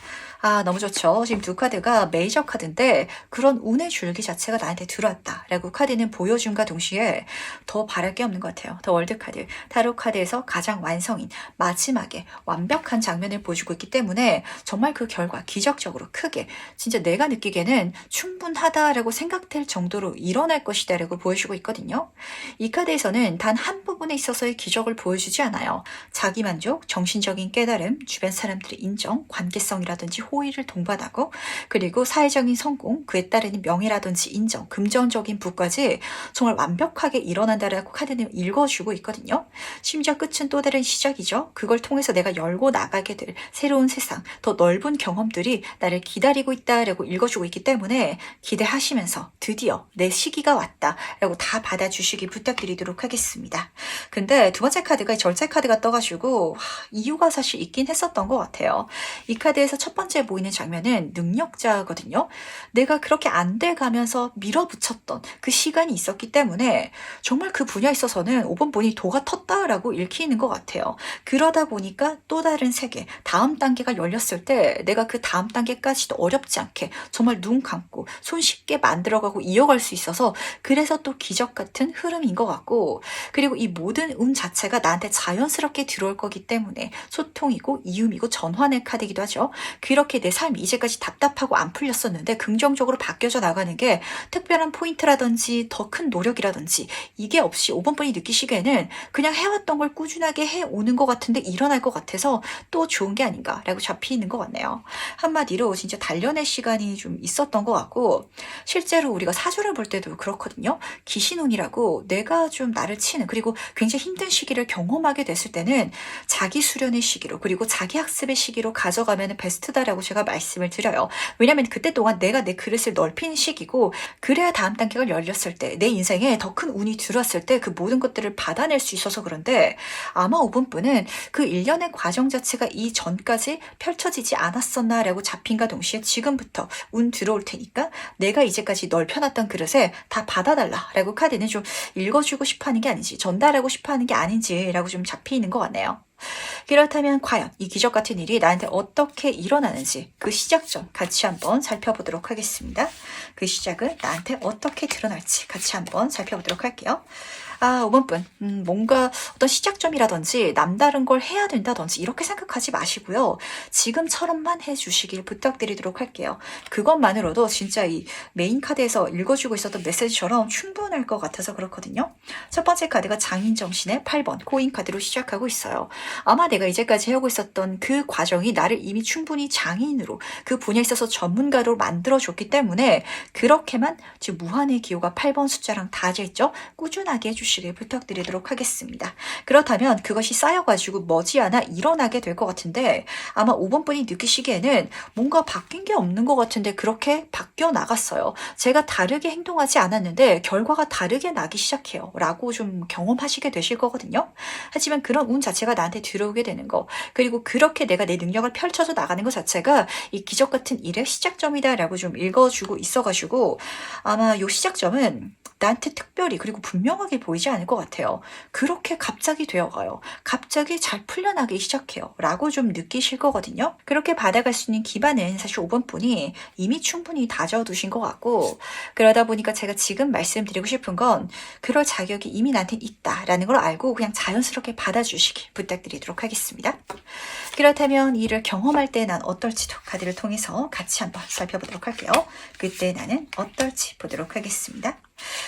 너무 좋죠. 지금 두 카드가 메이저 카드인데 그런 운의 줄기 자체가 나한테 들어왔다라고 카드는 보여준과 동시에 더 바랄 게 없는 것 같아요. 더 월드 카드, 타로 카드에서 가장 완성인 마지막에 완벽한 장면을 보여주고 있기 때문에 정말 그 결과 기적적으로 크게 진짜 내가 느끼기에는 충분하다라고 생각될 정도로 일어날 것이다라고 보여주고 있거든요. 이 카드에서는 단 한 부분에 있어서의 기적을 보여주지 않아요. 자기만족, 정신적인 깨달음, 주변 사람들의 인정, 관계성이라든지 호의를 동반하고 그리고 사회적인 성공, 그에 따르는 명예라든지 인정, 금전적인 부까지 정말 완벽하게 일어난다라고 카드는 읽어주고 있거든요. 심지어 끝은 또 다른 시작이죠. 그걸 통해서 내가 열고 나가게 될 새로운 세상, 더 넓은 경험들이 나를 기다리고 있다라고 읽어주고 있기 때문에 기대하시면서 드디어 내 시기가 왔다라고 다 받아주시기 부탁드리도록 하겠습니다. 근데 두 번째 카드가 절제 카드가 떠가지고 이유가 사실 있긴 했었던 것 같아요. 이 카드에서 첫 번째 번째 보이는 장면은 능력자거든요. 내가 그렇게 안 돼 가면서 밀어붙였던 그 시간이 있었기 때문에 정말 그 분야에 있어서는 5번 본이 도가 텄다라고 읽히는 것 같아요. 그러다 보니까 또 다른 세계, 다음 단계가 열렸을 때 내가 그 다음 단계까지도 어렵지 않게 정말 눈 감고 손쉽게 만들어가고 이어갈 수 있어서 그래서 또 기적 같은 흐름인 것 같고, 그리고 이 모든 자체가 나한테 자연스럽게 들어올 거기 때문에 소통이고 이음이고 전환의 카드이기도 하죠. 그렇게 내 삶이 이제까지 답답하고 안 풀렸었는데 긍정적으로 바뀌어져 나가는 게 특별한 포인트라든지 더 큰 노력이라든지 이게 없이 5번 분이 느끼시기에는 그냥 해왔던 걸 꾸준하게 해오는 것 같은데 일어날 것 같아서 또 좋은 게 아닌가라고 잡히는 것 같네요. 한마디로 진짜 단련의 시간이 좀 있었던 것 같고, 실제로 우리가 사주를 볼 때도 그렇거든요. 기신운이라고 내가 좀 나를 치는, 그리고 굉장히 힘든 시기를 경험하게 됐을 때는 자기 수련의 시기로, 그리고 자기 학습의 시기로 가져가면 베스트다라고 제가 말씀을 드려요. 왜냐하면 그때 동안 내가 내 그릇을 넓히는 시기고, 그래야 다음 단계가 열렸을 때 내 인생에 더 큰 운이 들어왔을 때 그 모든 것들을 받아낼 수 있어서 그런데, 아마 5번 분은 그 일련의 과정 자체가 이전까지 펼쳐지지 않았었나라고 잡힌과 동시에 지금부터 운 들어올 테니까 내가 이제까지 넓혀놨던 그릇에 다 받아달라라고 카드는 좀 읽어주고 싶어하는 게 아닌지, 전달하고 싶어하는 게 아닌지라고 좀 잡히는 것 같네요. 그렇다면 과연 이 기적 같은 일이 나한테 어떻게 일어나는지 그 시작점 같이 한번 살펴보도록 하겠습니다. 그 시작은 나한테 어떻게 드러날지 같이 한번 살펴보도록 할게요. 5번 분, 뭔가 어떤 시작점이라든지 남다른 걸 해야 된다든지 이렇게 생각하지 마시고요. 지금처럼만 해주시길 부탁드리도록 할게요. 그것만으로도 진짜 이 메인 카드에서 읽어주고 있었던 메시지처럼 충분할 것 같아서 그렇거든요. 첫 번째 카드가 장인정신의 8번 코인 카드로 시작하고 있어요. 아마 내가 이제까지 해오고 있었던 그 과정이 나를 이미 충분히 장인으로, 그 분야에 있어서 전문가로 만들어줬기 때문에 그렇게만 지금 무한의 기호가 8번 숫자랑 닿아져 꾸준하게 해주시길 부탁드리도록 하겠습니다. 그렇다면 그것이 쌓여가지고 머지않아 일어나게 될 것 같은데, 아마 5번 분이 느끼시기에는 뭔가 바뀐 게 없는 것 같은데 그렇게 바뀌어 나갔어요. 제가 다르게 행동하지 않았는데 결과가 다르게 나기 시작해요 라고 좀 경험하시게 되실 거거든요. 하지만 그런 운 자체가 나한테 들어오게 되는 거, 그리고 그렇게 내가 내 능력을 펼쳐서 나가는 것 자체가 이 기적 같은 일의 시작점이다 라고 좀 읽어주고 있어가지고, 아마 이 시작점은 나한테 특별히 그리고 분명하게 보이지 않을 것 같아요. 그렇게 갑자기 되어가요. 갑자기 잘 풀려나기 시작해요 라고 좀 느끼실 거거든요. 그렇게 받아갈 수 있는 기반은 사실 5번 분이 이미 충분히 다져두신 것 같고, 그러다 보니까 제가 지금 말씀드리고 싶은 건 그럴 자격이 이미 나한테 있다라는 걸 알고 그냥 자연스럽게 받아주시길 부탁드리도록 하겠습니다. 그렇다면 이를 경험할 때 난 어떨지도 카드를 통해서 같이 한번 살펴보도록 할게요. 그때 나는 어떨지 보도록 하겠습니다.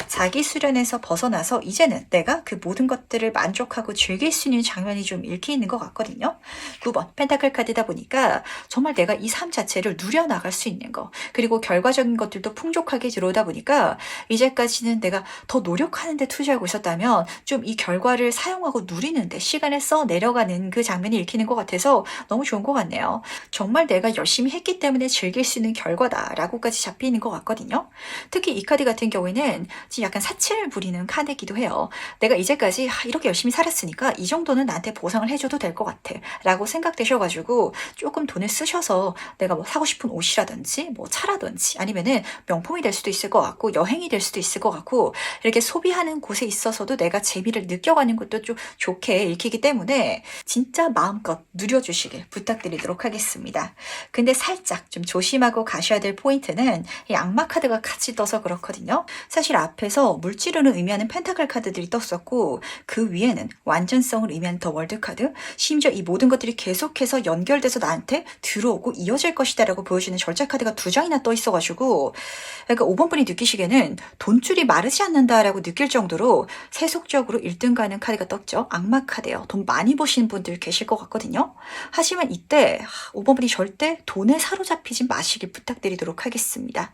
자기 수련에서 벗어나서 이제는 내가 그 모든 것들을 만족하고 즐길 수 있는 장면이 좀 읽히는 것 같거든요. 9번 펜타클 카드다 보니까 정말 내가 이 삶 자체를 누려나갈 수 있는 거, 그리고 결과적인 것들도 풍족하게 들어오다 보니까 이제까지는 내가 더 노력하는 데 투자하고 있었다면 좀 이 결과를 사용하고 누리는데 시간을 써 내려가는 그 장면이 읽히는 것 같아서 너무 좋은 것 같네요. 정말 내가 열심히 했기 때문에 즐길 수 있는 결과다라고까지 잡히는 것 같거든요. 특히 이 카드 같은 경우에는 지금 약간 사치를 부리는 카드이기도 해요. 내가 이제까지 이렇게 열심히 살았으니까 이 정도는 나한테 보상을 해줘도 될 것 같아 라고 생각되셔가지고 조금 돈을 쓰셔서 내가 뭐 사고 싶은 옷이라든지 뭐 차라든지 아니면은 명품이 될 수도 있을 것 같고 여행이 될 수도 있을 것 같고, 이렇게 소비하는 곳에 있어서도 내가 재미를 느껴가는 것도 좀 좋게 읽히기 때문에 진짜 마음껏 누려주시길 부탁드리도록 하겠습니다. 근데 살짝 좀 조심하고 가셔야 될 포인트는 이 악마 카드가 같이 떠서 그렇거든요. 사실 앞에서 물질을 의미하는 펜타클 카드들이 떴었고, 그 위에는 완전성을 의미하는 더 월드 카드, 심지어 이 모든 것들이 계속해서 연결돼서 나한테 들어오고 이어질 것이다 라고 보여주는 절제 카드가 2장이나 떠 있어가지고, 그러니까 5번 분이 느끼시기에는 돈줄이 마르지 않는다라고 느낄 정도로 세속적으로 1등 가는 카드가 떴죠. 악마 카드예요. 돈 많이 버시는 분들 계실 것 같거든요. 하지만 이때 5번 분이 절대 돈에 사로잡히지 마시길 부탁드리도록 하겠습니다.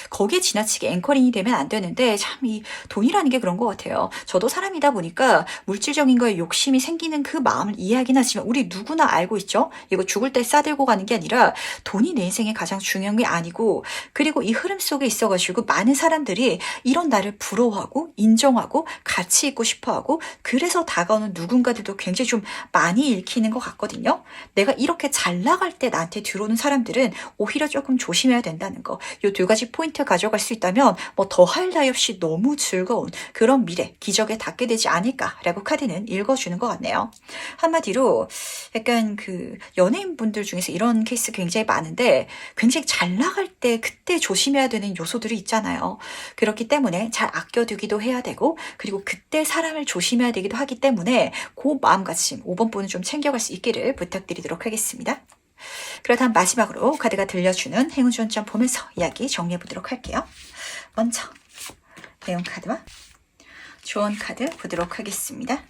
거기에 지나치게 앵커링이 되면 안 되는데, 근데 참 이 돈이라는 게 그런 것 같아요. 저도 사람이다 보니까 물질적인 거에 욕심이 생기는 그 마음을 이해하긴 하지만 우리 누구나 알고 있죠? 이거 죽을 때 싸들고 가는 게 아니라 돈이 내 인생에 가장 중요한 게 아니고 그리고 이 흐름 속에 있어가지고 많은 사람들이 이런 나를 부러워하고 인정하고 가치 있고 싶어하고 그래서 다가오는 누군가들도 굉장히 좀 많이 읽히는 것 같거든요. 내가 이렇게 잘 나갈 때 나한테 들어오는 사람들은 오히려 조금 조심해야 된다는 거. 이 두 가지 포인트 가져갈 수 있다면 뭐 더할 나위 없이 너무 즐거운 그런 미래, 기적에 닿게 되지 않을까라고 카드는 읽어주는 것 같네요. 한마디로 약간 그 연예인분들 중에서 이런 케이스 굉장히 많은데 굉장히 잘 나갈 때 그때 조심해야 되는 요소들이 있잖아요. 그렇기 때문에 잘 아껴두기도 해야 되고 그리고 그때 사람을 조심해야 되기도 하기 때문에 그 마음가짐 5번 분은 좀 챙겨갈 수 있기를 부탁드리도록 하겠습니다. 그렇다면 마지막으로 카드가 들려주는 행운 지원점 보면서 이야기 정리해 보도록 할게요. 먼저 내용 카드와 조언 카드 보도록 하겠습니다.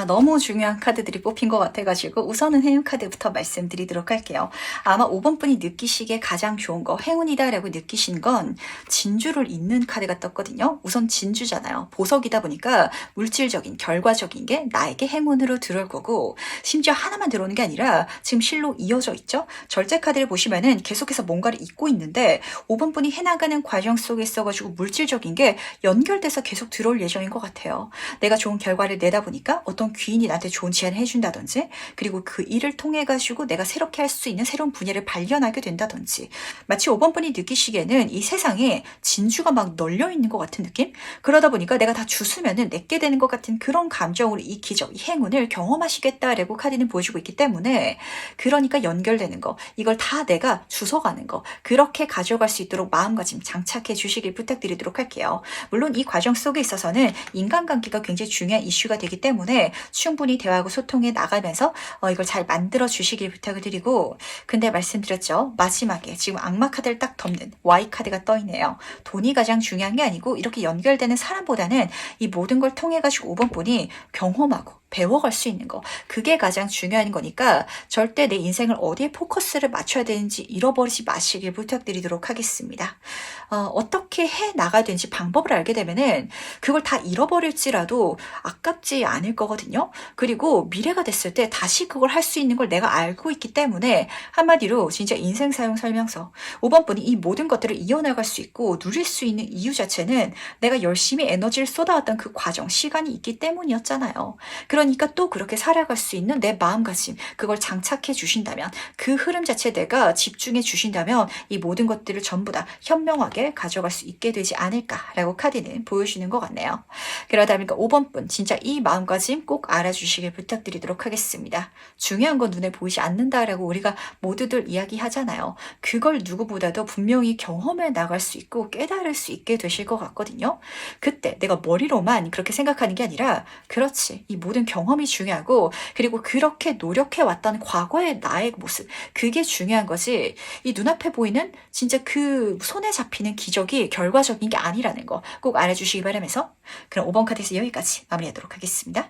너무 중요한 카드들이 뽑힌 것 같아가지고 우선은 행운 카드부터 말씀드리도록 할게요. 아마 5번 분이 느끼시기에 가장 좋은 거 행운이다라고 느끼신 건 진주를 잇는 카드가 떴거든요. 우선 진주잖아요. 보석이다 보니까 물질적인 결과적인 게 나에게 행운으로 들어올 거고 심지어 하나만 들어오는 게 아니라 지금 실로 이어져 있죠. 절제 카드를 보시면은 계속해서 뭔가를 잇고 있는데 5번 분이 해나가는 과정 속에 있어가지고 물질적인 게 연결돼서 계속 들어올 예정인 것 같아요. 내가 좋은 결과를 내다 보니까 어떤 귀인이 나한테 좋은 제안을 해준다든지 그리고 그 일을 통해 가지고 내가 새롭게 할 수 있는 새로운 분야를 발견하게 된다든지 마치 5번 분이 느끼시기에는 이 세상에 진주가 막 널려 있는 것 같은 느낌? 그러다 보니까 내가 다 주스면은 내게 되는 것 같은 그런 감정으로 이 기적, 이 행운을 경험하시겠다라고 카드는 보여주고 있기 때문에 그러니까 연결되는 거 이걸 다 내가 주워가는 거 그렇게 가져갈 수 있도록 마음가짐 장착해 주시길 부탁드리도록 할게요. 물론 이 과정 속에 있어서는 인간관계가 굉장히 중요한 이슈가 되기 때문에 충분히 대화하고 소통해 나가면서 이걸 잘 만들어 주시길 부탁을 드리고 근데 말씀드렸죠. 마지막에 지금 악마 카드를 딱 덮는 Y 카드가 떠 있네요. 돈이 가장 중요한 게 아니고 이렇게 연결되는 사람보다는 이 모든 걸 통해 가지고 5번 분이 경험하고 배워갈 수 있는 거 그게 가장 중요한 거니까 절대 내 인생을 어디에 포커스를 맞춰야 되는지 잃어버리지 마시길 부탁드리도록 하겠습니다. 어떻게 해 나가야 되는지 방법을 알게 되면은 그걸 다 잃어버릴지라도 아깝지 않을 거거든요. 그리고 미래가 됐을 때 다시 그걸 할 수 있는 걸 내가 알고 있기 때문에 한마디로 진짜 인생 사용 설명서 5번 분이 이 모든 것들을 이어나갈 수 있고 누릴 수 있는 이유 자체는 내가 열심히 에너지를 쏟아왔던 그 과정 시간이 있기 때문이었잖아요. 그러니까 또 그렇게 살아갈 수 있는 내 마음가짐 그걸 장착해 주신다면 그 흐름 자체에 내가 집중해 주신다면 이 모든 것들을 전부 다 현명하게 가져갈 수 있게 되지 않을까라고 카드는 보여주는 것 같네요. 그러다 보니까 5번 분 진짜 이 마음가짐 꼭 알아주시길 부탁드리도록 하겠습니다. 중요한 건 눈에 보이지 않는다라고 우리가 모두들 이야기하잖아요. 그걸 누구보다도 분명히 경험해 나갈 수 있고 깨달을 수 있게 되실 것 같거든요. 그때 내가 머리로만 그렇게 생각하는 게 아니라 그렇지 이 모든 경험이 중요하고 그리고 그렇게 노력해 왔던 과거의 나의 모습 그게 중요한 거지 이 눈앞에 보이는 진짜 그 손에 잡히는 기적이 결과적인 게 아니라는 거 꼭 알아주시기 바라면서 그럼 5번 카드에서 여기까지 마무리하도록 하겠습니다.